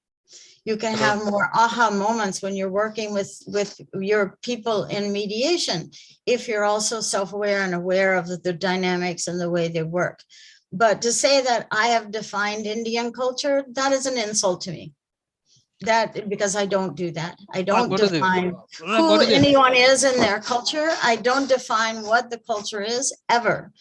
You can have more aha moments when you're working with your people in mediation if you're also self-aware and aware of the dynamics and the way they work. But to say that I have defined Indian culture, that is an insult to me. Because I don't do that. I don't define who anyone is in their culture. I don't define what the culture is ever.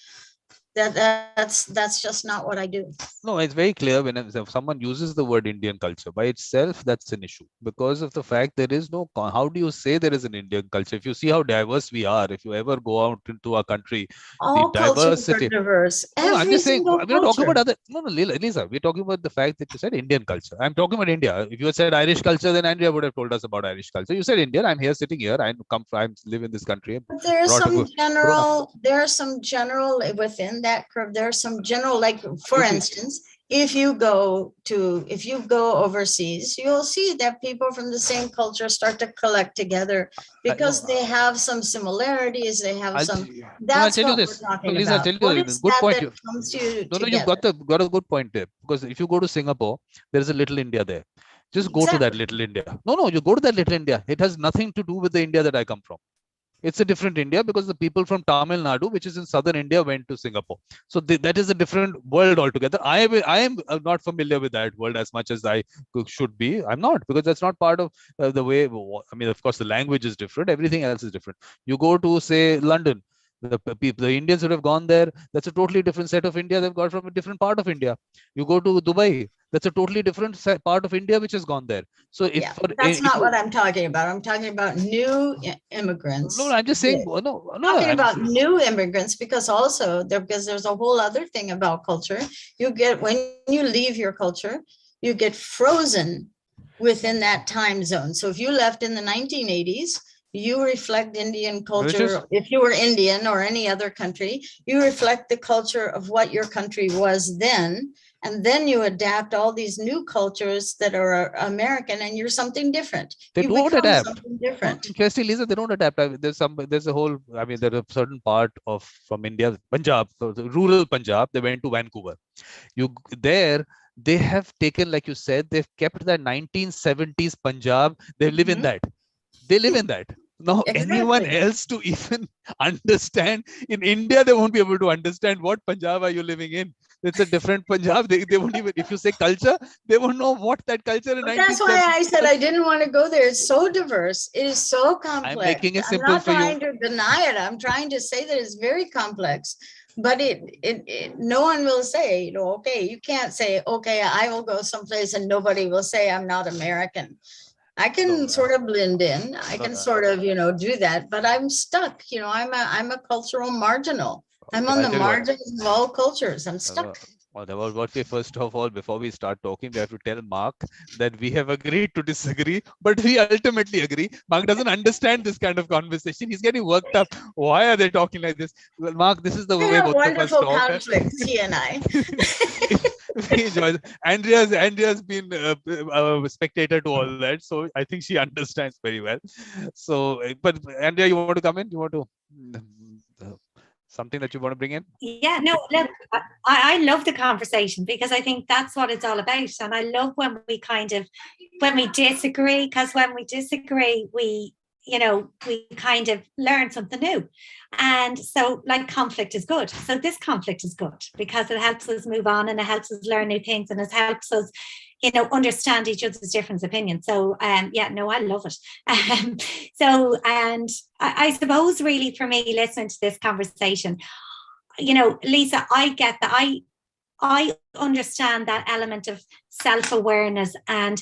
That's just not what I do. No, it's very clear when someone uses the word Indian culture by itself, that's an issue, because of the fact there is no, how do you say there is an Indian culture? If you see how diverse we are, if you ever go out into our country, all the diversity. Cultures are diverse. No, I'm just saying, we're not talking about other. No, Lisa, we're talking about the fact that you said Indian culture. I'm talking about India. If you had said Irish culture, then Andrea would have told us about Irish culture. You said Indian. I'm here sitting here. I live in this country. But there are some general within that curve. There are some general, like, for instance, if you go overseas, you'll see that people from the same culture start to collect together because they have some similarities. They have that's what we're talking about. I'll tell you, good point. You've got a good point there, because if you go to Singapore, there is a little India there. Just go to that little India. You go to that little India. It has nothing to do with the India that I come from. It's a different India, because the people from Tamil Nadu, which is in southern India, went to Singapore. So that is a different world altogether. I am not familiar with that world as much as I should be. I'm not, because that's not part of the way. I mean, of course, the language is different. Everything else is different. You go to, say, London. The Indians who have gone there, that's a totally different set of India they've got from a different part of India. You go to Dubai, that's a totally different part of India which has gone there. So that's not what I'm talking about. I'm talking about new immigrants. No, I'm just saying. Talking about new immigrants, because there's a whole other thing about culture. When you leave your culture, you get frozen within that time zone. So if you left in the 1980s, you reflect Indian culture. If you were Indian or any other country, you reflect the culture of what your country was then. And then you adapt all these new cultures that are American, and you're something different. They don't adapt. Something different. Interestingly, Lisa, they don't adapt. There's a whole, there's a certain part from India, Punjab, rural Punjab, they went to Vancouver. They have taken, like you said, they've kept that 1970s Punjab. They live in that. They live in that. Now, anyone Exactly. else to even understand in India, they won't be able to understand what Punjab are you living in. It's a different Punjab. They won't even, if you say culture, they won't know what that culture in But that's why 1970. I said I didn't want to go there. It's so diverse. It is so I'm complex. making it I'm simple not for you. trying to deny it. I'm trying to say that it's very complex. But no one will say, you know, okay, you can't say, okay, I will go someplace and nobody will say I'm not American. I can No, sort of blend in. I no, can no. sort of, you know, do that, but I'm stuck. You know, I'm a cultural marginal. I'm Okay, on I'll the tell you what. margins of all cultures. I'm stuck. What we first of all, before we start talking, we have to tell Mark that we have agreed to disagree, but we ultimately agree. Mark doesn't understand this kind of conversation. He's getting worked up. Why are they talking like this? Well, Mark, this is the We way have both of us wonderful talk. conflicts, he and I. We enjoy it. Andrea's been a spectator to all that, so I think she understands very well. So, but Andrea, you want to come in? You want to something that you want to bring in? Yeah, no, look, I love the conversation because I think that's what it's all about. And I love when we disagree, because when we disagree, we kind of learn something new. And so, like, conflict is good. So this conflict is good because it helps us move on and it helps us learn new things and it helps us, understand each other's different opinions. So, yeah, no, I love it. And I suppose really for me, listening to this conversation, Lisa, I get that. I understand that element of self-awareness, and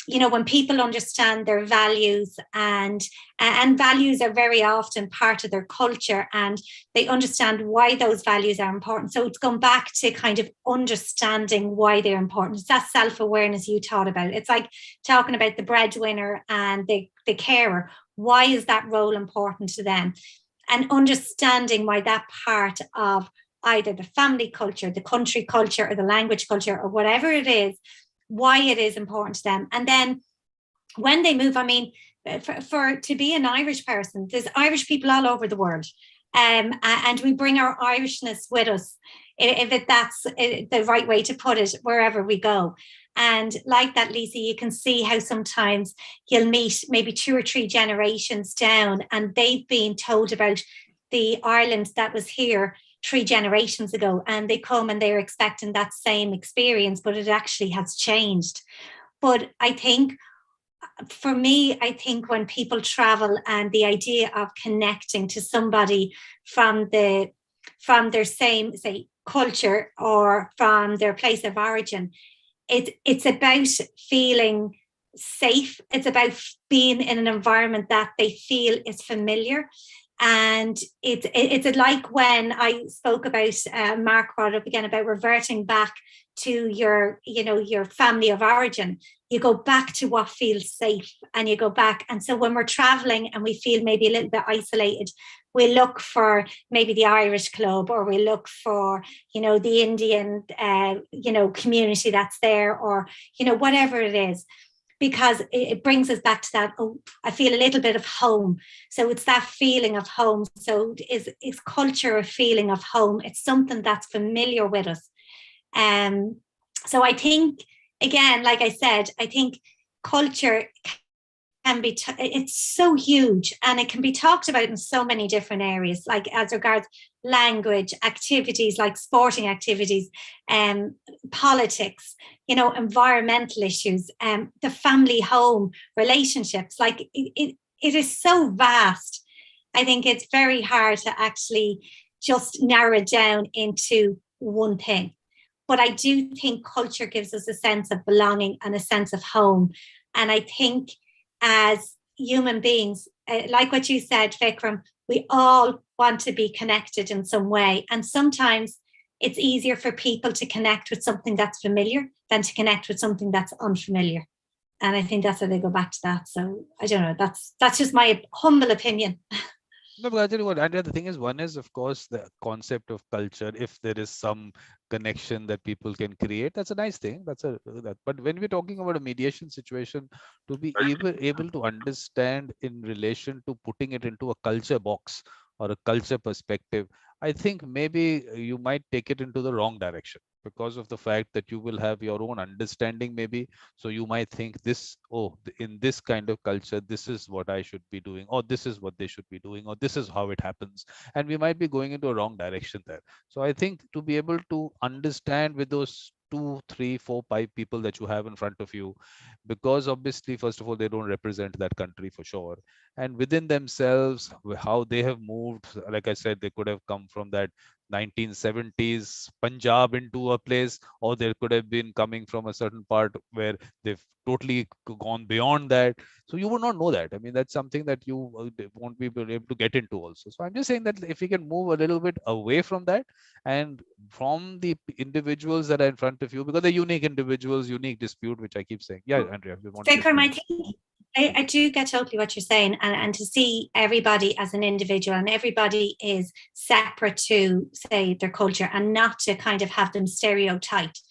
when people understand their values, and values are very often part of their culture, and they understand why those values are important. So it's gone back to kind of understanding why they're important. It's that self-awareness you taught about. It's like talking about the breadwinner and the carer. Why is that role important to them? And understanding why that part of either the family culture, the country culture, or the language culture, or whatever it is, why it is important to them. And then when they move, I mean, for to be an Irish person, there's Irish people all over the world. And we bring our Irishness with us, if that's the right way to put it, wherever we go. And like that, Lisa, you can see how sometimes you'll meet maybe 2 or 3 generations down, and they've been told about the Ireland that was here 3 generations ago, and they come and they're expecting that same experience, but it actually has changed. But I think, for me, I think when people travel and the idea of connecting to somebody from their same, say, culture or from their place of origin, it's about feeling safe. It's about being in an environment that they feel is familiar. And it's like when I spoke about, Mark brought up again about reverting back to your family of origin. You go back to what feels safe, and you go back. And so when we're traveling and we feel maybe a little bit isolated, we look for maybe the Irish club, or we look for, the Indian, community that's there, or, whatever it is, because it brings us back to that, oh, I feel a little bit of home. So it's that feeling of home. So is culture a feeling of home? It's something that's familiar with us. So I think, again, like I said, I think culture can be, it's so huge, and it can be talked about in so many different areas, like as regards language, activities like sporting activities, politics, environmental issues, the family home, relationships. Like it is so vast. I think it's very hard to actually just narrow it down into one thing. But I do think culture gives us a sense of belonging and a sense of home. And I think as human beings, like what you said, Vikram, we all want to be connected in some way. And sometimes it's easier for people to connect with something that's familiar than to connect with something that's unfamiliar. And I think that's why they go back to that. So I don't know, that's just my humble opinion. No, but I tell you what, and the thing is, one is, of course, the concept of culture. If there is some connection that people can create, that's a nice thing. But when we're talking about a mediation situation, to be able to understand in relation to putting it into a culture box or a culture perspective, I think maybe you might take it into the wrong direction. because of the fact that you will have your own understanding maybe. So you might think this, oh, in this kind of culture, this is what I should be doing, or this is what they should be doing, or this is how it happens. And we might be going into a wrong direction there. So I think to be able to understand with those 2, 3, 4, 5 people that you have in front of you, because obviously, first of all, they don't represent that country for sure, and within themselves, how they have moved, like I said, they could have come from that 1970s Punjab into a place, or they could have been coming from a certain part where they've totally gone beyond that. So you would not know that. I mean, that's something that you won't be able to get into also. So I'm just saying that if we can move a little bit away from that and from the individuals that are in front of you, because they're unique individuals, unique dispute, which I keep saying. Yeah, Andrea, you want to Vikram, I think I do get totally what you're saying, and to see everybody as an individual, and everybody is separate to, say, their culture, and not to kind of have them stereotyped.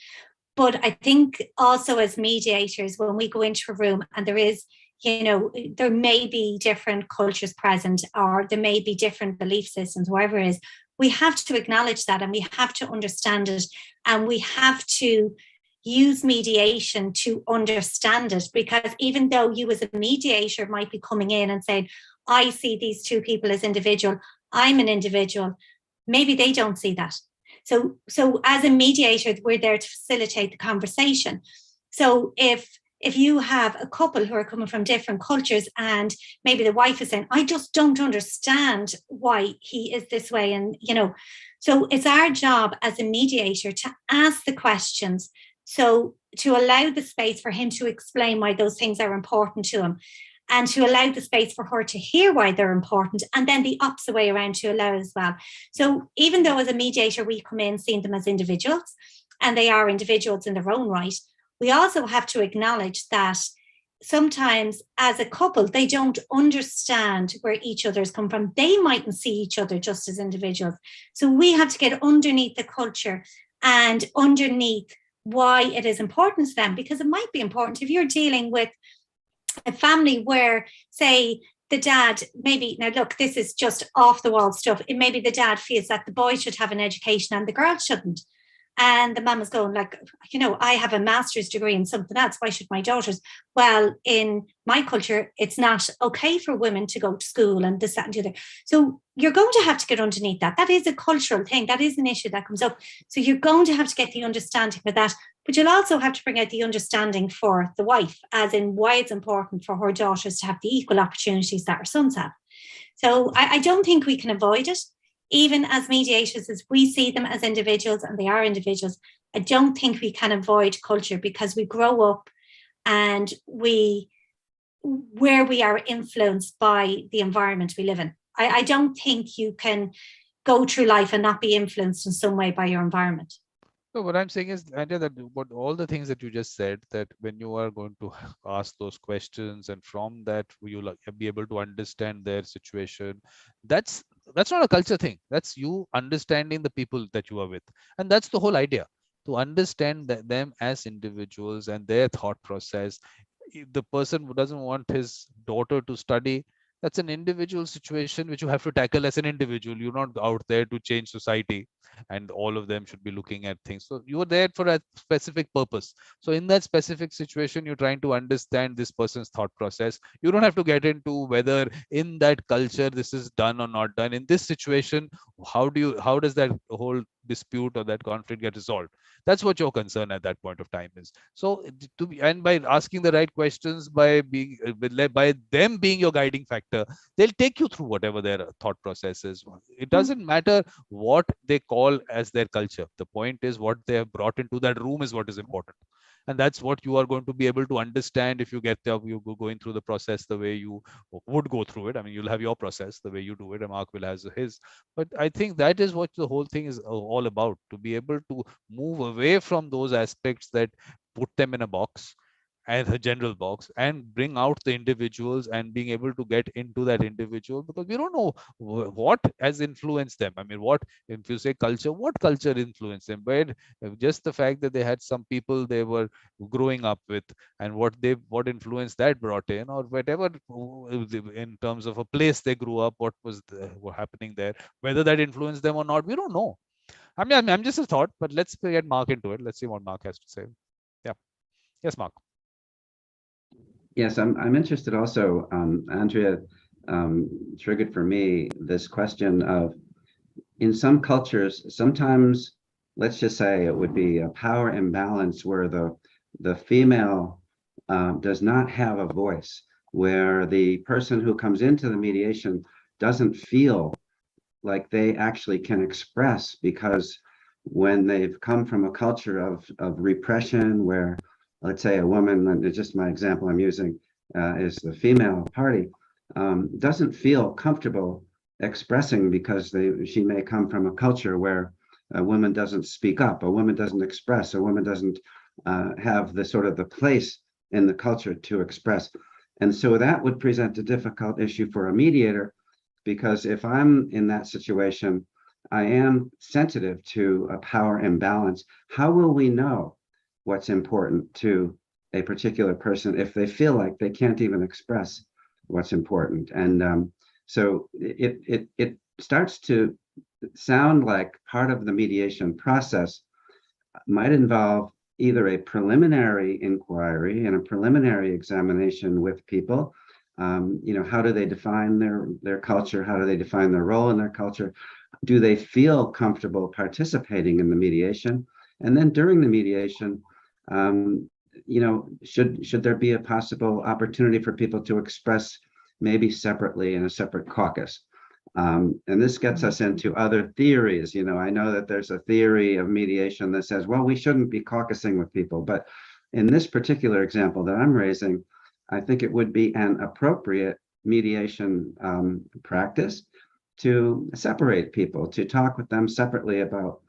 But I think also as mediators, when we go into a room and there is, there may be different cultures present, or there may be different belief systems, whatever it is, we have to acknowledge that, and we have to understand it, and we have to use mediation to understand it. Because even though you as a mediator might be coming in and saying, I see these two people as individual, I'm an individual, maybe they don't see that. So as a mediator, we're there to facilitate the conversation. So if you have a couple who are coming from different cultures, and maybe the wife is saying, I just don't understand why he is this way, and so it's our job as a mediator to ask the questions, so to allow the space for him to explain why those things are important to him, and to allow the space for her to hear why they're important, and then the opposite way around to allow as well. So even though as a mediator we come in seeing them as individuals, and they are individuals in their own right, we also have to acknowledge that sometimes as a couple, they don't understand where each other's come from. They mightn't see each other just as individuals. So we have to get underneath the culture and underneath why it is important to them, because it might be important if you're dealing with a family where, say, the dad, maybe, now look, this is just off the wall stuff, maybe the dad feels that the boy should have an education and the girl shouldn't. And the mum is going like, I have a master's degree in something else, why should my daughters? Well, in my culture, it's not okay for women to go to school and this, that, and the other. So you're going to have to get underneath that. That is a cultural thing. That is an issue that comes up. So you're going to have to get the understanding for that. But you'll also have to bring out the understanding for the wife, as in why it's important for her daughters to have the equal opportunities that her sons have. So I don't think we can avoid it. Even as mediators, as we see them as individuals, and they are individuals, I don't think we can avoid culture, because we grow up and where we are influenced by the environment we live in. I don't think you can go through life and not be influenced in some way by your environment. So what I'm saying is, Andrea, that what all the things that you just said, that when you are going to ask those questions, and from that you'll be able to understand their situation, that's not a culture thing. That's you understanding the people that you are with, and that's the whole idea, to understand them as individuals and their thought process. If the person who doesn't want his daughter to study, that's an individual situation which you have to tackle as an individual. You're not out there to change society, and all of them should be looking at things. So you are there for a specific purpose. So in that specific situation, you're trying to understand this person's thought process. You don't have to get into whether in that culture this is done or not done. In this situation, how does that whole dispute or that conflict get resolved? That's what your concern at that point of time is. So and by asking the right questions, by them being your guiding factor, they'll take you through whatever their thought process is. It doesn't matter what they call as their culture. The point is what they have brought into that room is what is important. And that's what you are going to be able to understand if you going through the process the way you would go through it. I mean, you'll have your process the way you do it, and Mark will have his. But I think that is what the whole thing is all about, to be able to move away from those aspects that put them in a box, and a general box, and bring out the individuals, and being able to get into that individual, because we don't know what has influenced them. I mean, what, if you say culture, what culture influenced them? But just the fact that they had some people they were growing up with, and what influence that brought in, or whatever, in terms of a place they grew up, what was happening there, whether that influenced them or not, we don't know. I'm just a thought, but let's get Mark into it. Let's see what Mark has to say. Yeah. Yes, Mark. Yes, I'm interested also, Andrea triggered for me this question of, in some cultures, sometimes, let's just say it would be a power imbalance where the female does not have a voice, where the person who comes into the mediation doesn't feel like they actually can express, because when they've come from a culture of repression, where, let's say, a woman, and just my example I'm using is the female party, doesn't feel comfortable expressing, because she may come from a culture where a woman doesn't speak up, a woman doesn't express, a woman doesn't have the sort of the place in the culture to express. And so that would present a difficult issue for a mediator, because if I'm in that situation, I am sensitive to a power imbalance. How will we know what's important to a particular person if they feel like they can't even express what's important? And so it starts to sound like part of the mediation process might involve either a preliminary inquiry and a preliminary examination with people. How do they define their culture? How do they define their role in their culture? Do they feel comfortable participating in the mediation? And then during the mediation, should there be a possible opportunity for people to express maybe separately in a separate caucus? And this gets us into other theories. I know that there's a theory of mediation that says, well, we shouldn't be caucusing with people. But in this particular example that I'm raising, I think it would be an appropriate mediation practice to separate people, to talk with them separately about,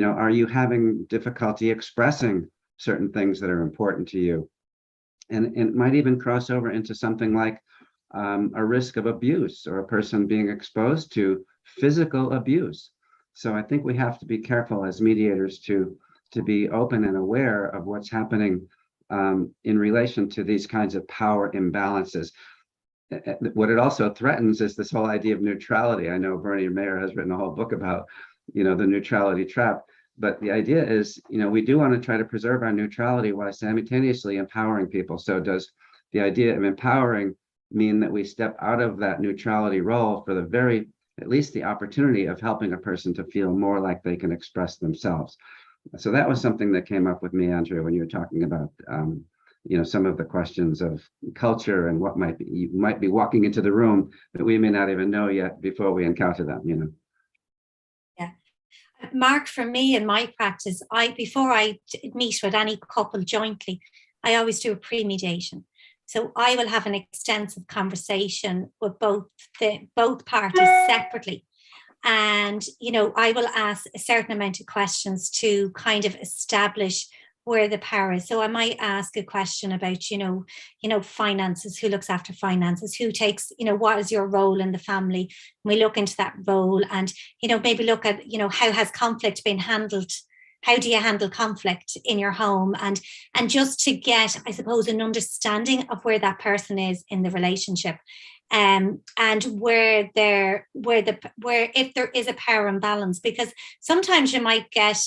are you having difficulty expressing certain things that are important to you? And it might even cross over into something like a risk of abuse, or a person being exposed to physical abuse. So I think we have to be careful as mediators to be open and aware of what's happening in relation to these kinds of power imbalances. What it also threatens is this whole idea of neutrality. I know Bernie Mayer has written a whole book about, the neutrality trap. But the idea is, we do want to try to preserve our neutrality while simultaneously empowering people. So does the idea of empowering mean that we step out of that neutrality role for at least the opportunity of helping a person to feel more like they can express themselves? So that was something that came up with me, Andrea, when you were talking about, some of the questions of culture and what you might be walking into the room that we may not even know yet before we encounter them, Yeah. Mark, for me in my practice, before I meet with any couple jointly, I always do a pre-mediation. So I will have an extensive conversation with both parties separately. And, I will ask a certain amount of questions to kind of establish where the power is. So I might ask a question about, finances, who looks after finances, who takes, what is your role in the family? We look into that role and, maybe look at, how has conflict been handled? How do you handle conflict in your home? And just to get, I suppose, an understanding of where that person is in the relationship. And where if there is a power imbalance, because sometimes you might get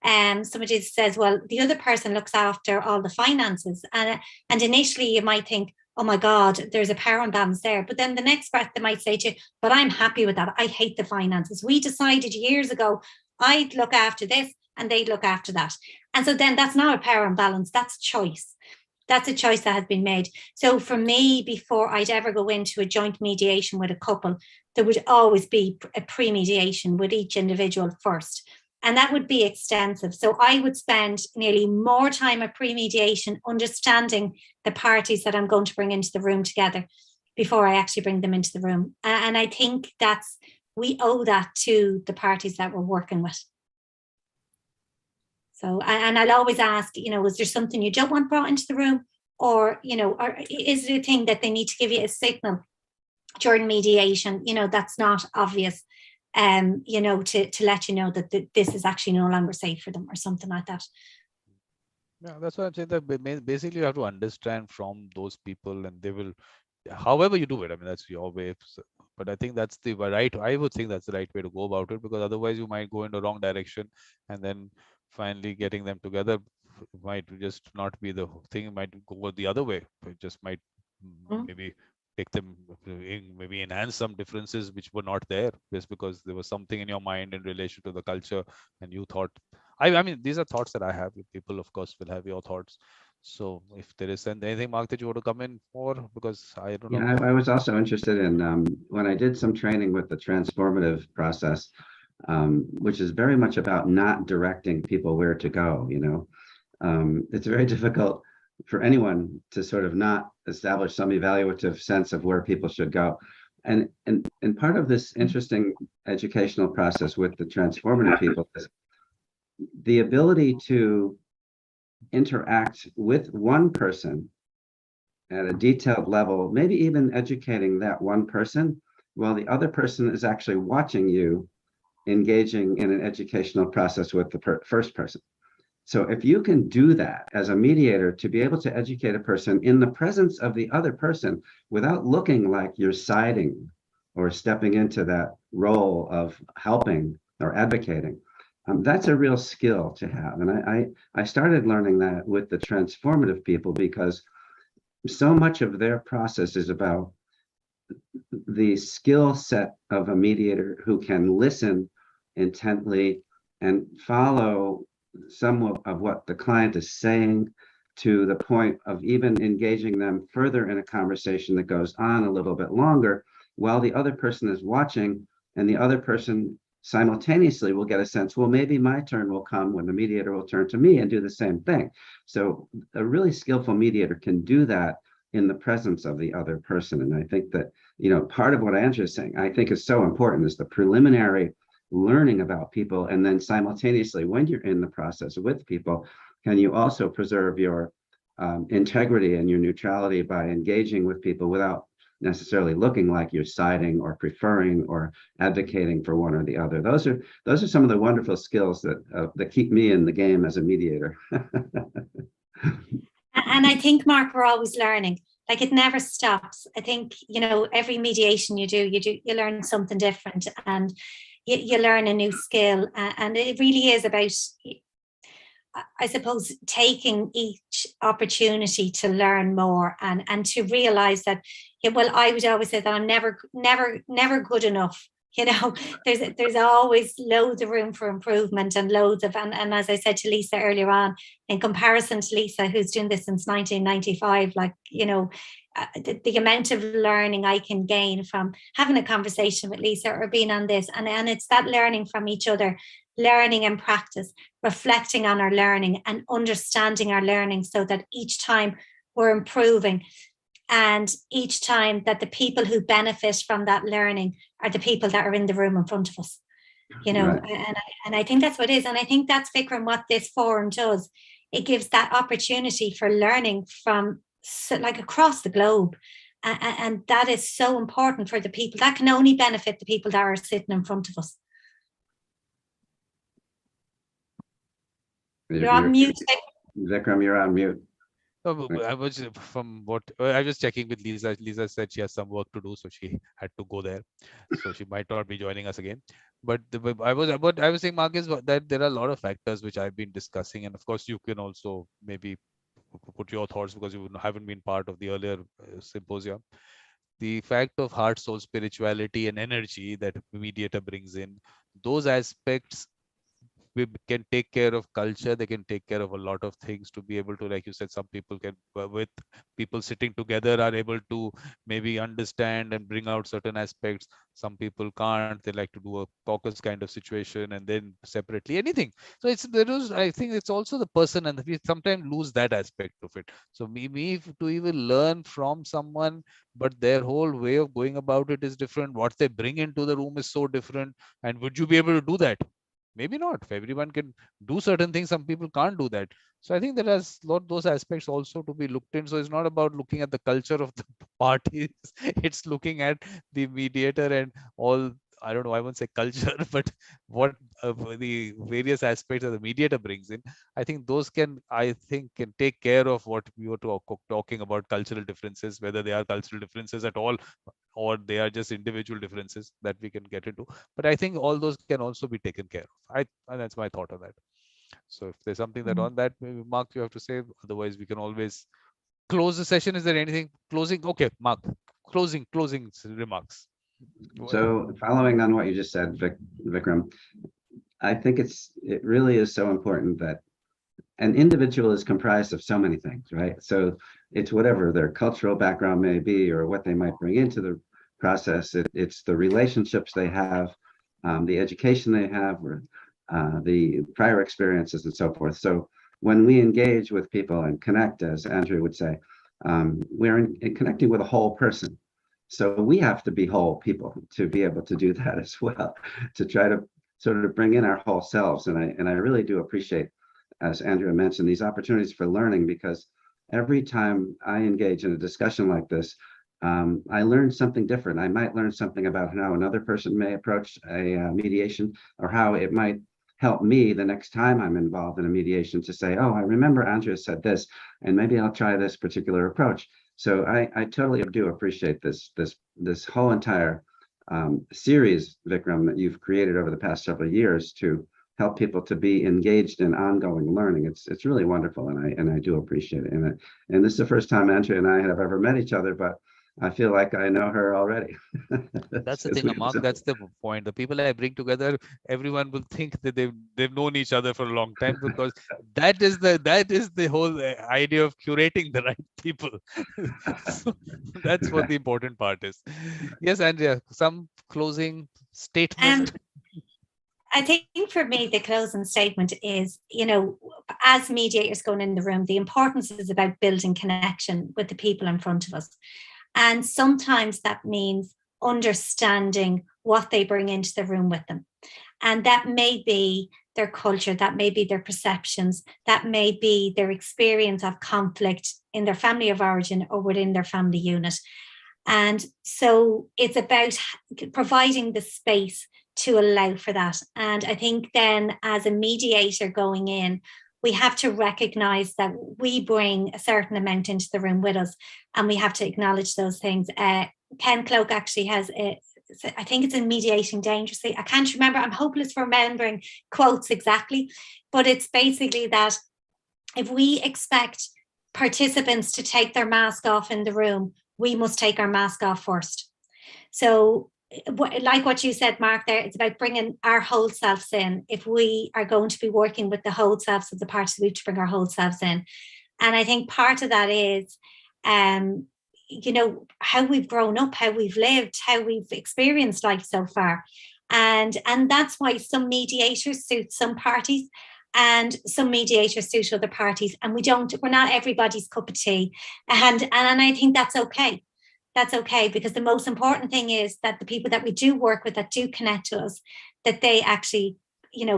somebody says, well, the other person looks after all the finances, and initially you might think, oh my God, there's a power imbalance there. But then the next breath they might say to you, but I'm happy with that. I hate the finances. We decided years ago I'd look after this and they'd look after that. And so then that's not a power imbalance, that's choice. That's a choice that has been made. So for me, before I'd ever go into a joint mediation with a couple, there would always be a pre-mediation with each individual first. And that would be extensive. So I would spend nearly more time at pre-mediation understanding the parties that I'm going to bring into the room together before I actually bring them into the room. And I think we owe that to the parties that we're working with. So, and I'll always ask, is there something you don't want brought into the room? Or, or is it a thing that they need to give you a signal during mediation, that's not obvious, to let you know that this is actually no longer safe for them or something like that. Yeah, that's why I'm saying that basically you have to understand from those people, and they will however you do it, I mean, that's your way. But I think that's the right, I would think that's the right way to go about it, because otherwise you might go in the wrong direction, and then finally getting them together might just not be the thing. It might go the other way. It just might maybe take them maybe enhance some differences which were not there, just because there was something in your mind in relation to the culture, and you thought, I mean, these are thoughts that I have. People, of course, will have your thoughts. So if there is anything, Mark, that you want to come in for, because I don't know. Yeah, I was also interested in when I did some training with the transformative process, which is very much about not directing people where to go. It's very difficult for anyone to sort of not establish some evaluative sense of where people should go. And part of this interesting educational process with the transformative people is the ability to interact with one person at a detailed level, maybe even educating that one person while the other person is actually watching you engaging in an educational process with the first person. So if you can do that as a mediator, to be able to educate a person in the presence of the other person without looking like you're siding or stepping into that role of helping or advocating, that's a real skill to have. And I started learning that with the transformative people, because so much of their process is about the skill set of a mediator who can listen intently and follow some of what the client is saying, to the point of even engaging them further in a conversation that goes on a little bit longer while the other person is watching, and the other person simultaneously will get a sense, well, maybe my turn will come when the mediator will turn to me and do the same thing. So a really skillful mediator can do that in the presence of the other person. And I think that, part of what Andrew is saying, I think is so important, is the preliminary learning about people. And then simultaneously, when you're in the process with people, can you also preserve your integrity and your neutrality by engaging with people without necessarily looking like you're siding or preferring or advocating for one or the other. Those are some of the wonderful skills that keep me in the game as a mediator. And I think, Mark, we're always learning. Like, it never stops. I think, every mediation you learn something different, and you learn a new skill. And it really is about, I suppose, taking each opportunity to learn more and to realize that, I would always say that I'm never good enough. There's always loads of room for improvement, and loads of, and as I said to Lisa earlier on, in comparison to Lisa, who's doing this since 1995, the amount of learning I can gain from having a conversation with Lisa or being on this, and it's that learning from each other, learning in practice, reflecting on our learning and understanding our learning, so that each time we're improving. And each time that the people who benefit from that learning are the people that are in the room in front of us, right. And I think that's what it is. And I think that's, Vikram, what this forum does. It gives that opportunity for learning from across the globe. And that is so important for the people. That can only benefit the people that are sitting in front of us. You're on mute. Vikram, you're on mute. I was from what I was checking with Lisa. Lisa said she has some work to do, so she had to go there. So she might not be joining us again. But I was saying, Marcus, that there are a lot of factors which I've been discussing, and of course you can also maybe put your thoughts, because you haven't been part of the earlier symposium. The fact of heart, soul, spirituality, and energy that mediator brings in, those aspects we can take care of culture. They can take care of a lot of things to be able to, like you said, some people can, with people sitting together, are able to maybe understand and bring out certain aspects. Some people can't. They like to do a caucus kind of situation and then separately anything. So I think it's also the person, and we sometimes lose that aspect of it. So me to even learn from someone, but their whole way of going about it is different. What they bring into the room is so different. And would you be able to do that? Maybe not. Everyone can do certain things. Some people can't do that. So I think there is a lot those aspects also to be looked in. So it's not about looking at the culture of the parties. It's looking at the mediator and all I don't know, I won't say culture, but what the various aspects of the mediator brings in, I think those can take care of what we were talking about, cultural differences, whether they are cultural differences at all or they are just individual differences that we can get into. But I think all those can also be taken care of. And that's my thought on that. So if there's something that on that, maybe Mark, you have to say, otherwise we can always close the session. Is there anything closing? Okay, Mark, closing remarks. So following on what you just said, Vikram, I think it really is so important that an individual is comprised of so many things, right? So it's whatever their cultural background may be or what they might bring into the process. It's the relationships they have, the education they have, or the prior experiences and so forth. So when we engage with people and connect, as Andrew would say, we're in connecting with a whole person. So we have to be whole people to be able to do that as well, to try to sort of bring in our whole selves. And I really do appreciate, as Andrea mentioned, these opportunities for learning, because every time I engage in a discussion like this, I learn something different. I might learn something about how another person may approach a mediation, or how it might help me the next time I'm involved in a mediation to say, oh, I remember Andrea said this, and maybe I'll try this particular approach. So I totally do appreciate this whole entire series, Vikram, that you've created over the past several years to help people to be engaged in ongoing learning. It's really wonderful, and I do appreciate it. And this is the first time Andrea and I have ever met each other, but I feel like I know her already. That's the thing, Mark. That's the point. The people I bring together, everyone will think that they've known each other for a long time, because that is the whole idea of curating the right people. So that's what the important part is. Yes, Andrea, some closing statement. I think for me, the closing statement is, as mediators going in the room, the importance is about building connection with the people in front of us. And sometimes that means understanding what they bring into the room with them. And that may be their culture, that may be their perceptions, that may be their experience of conflict in their family of origin or within their family unit. And so it's about providing the space to allow for that. And I think then, as a mediator going in, we have to recognize that we bring a certain amount into the room with us, and we have to acknowledge those things. Ken Cloak actually has, I think it's in Mediating Dangerously. I can't remember. I'm hopeless for remembering quotes exactly, but it's basically that if we expect participants to take their mask off in the room, we must take our mask off first. So like what you said, Mark, there, it's about bringing our whole selves in. If we are going to be working with the whole selves of the parties, we have to bring our whole selves in. And I think part of that is, how we've grown up, how we've lived, how we've experienced life so far. And that's why some mediators suit some parties and some mediators suit other parties. And we're not everybody's cup of tea. And I think that's okay. That's okay, because the most important thing is that the people that we do work with, that do connect to us, that they actually,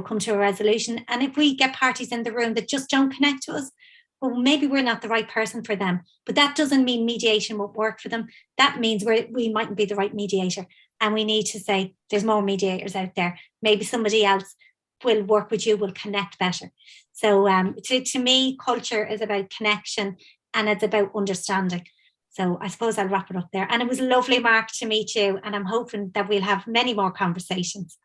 come to a resolution. And if we get parties in the room that just don't connect to us, well, maybe we're not the right person for them. But that doesn't mean mediation won't work for them. That means we mightn't be the right mediator. And we need to say, there's more mediators out there. Maybe somebody else will work with you, will connect better. So to me, culture is about connection, and it's about understanding. So I suppose I'll wrap it up there. And it was lovely, Mark, to meet you. And I'm hoping that we'll have many more conversations.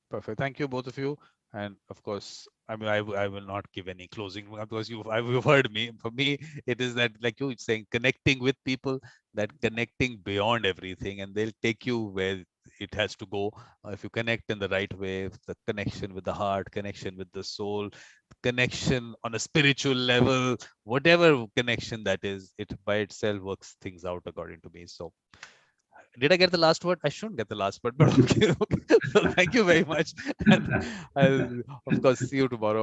Perfect. Thank you, both of you. And of course, I mean, I will not give any closing, because you've heard me. For me, it is that, like you saying, connecting with people, that connecting beyond everything, and they'll take you where it has to go. If you connect in the right way, the connection with the heart, connection with the soul, connection on a spiritual level, whatever connection that is, it by itself works things out, according to me. So did I get the last word? I shouldn't get the last word, but okay. So thank you very much. And I'll, of course, see you tomorrow.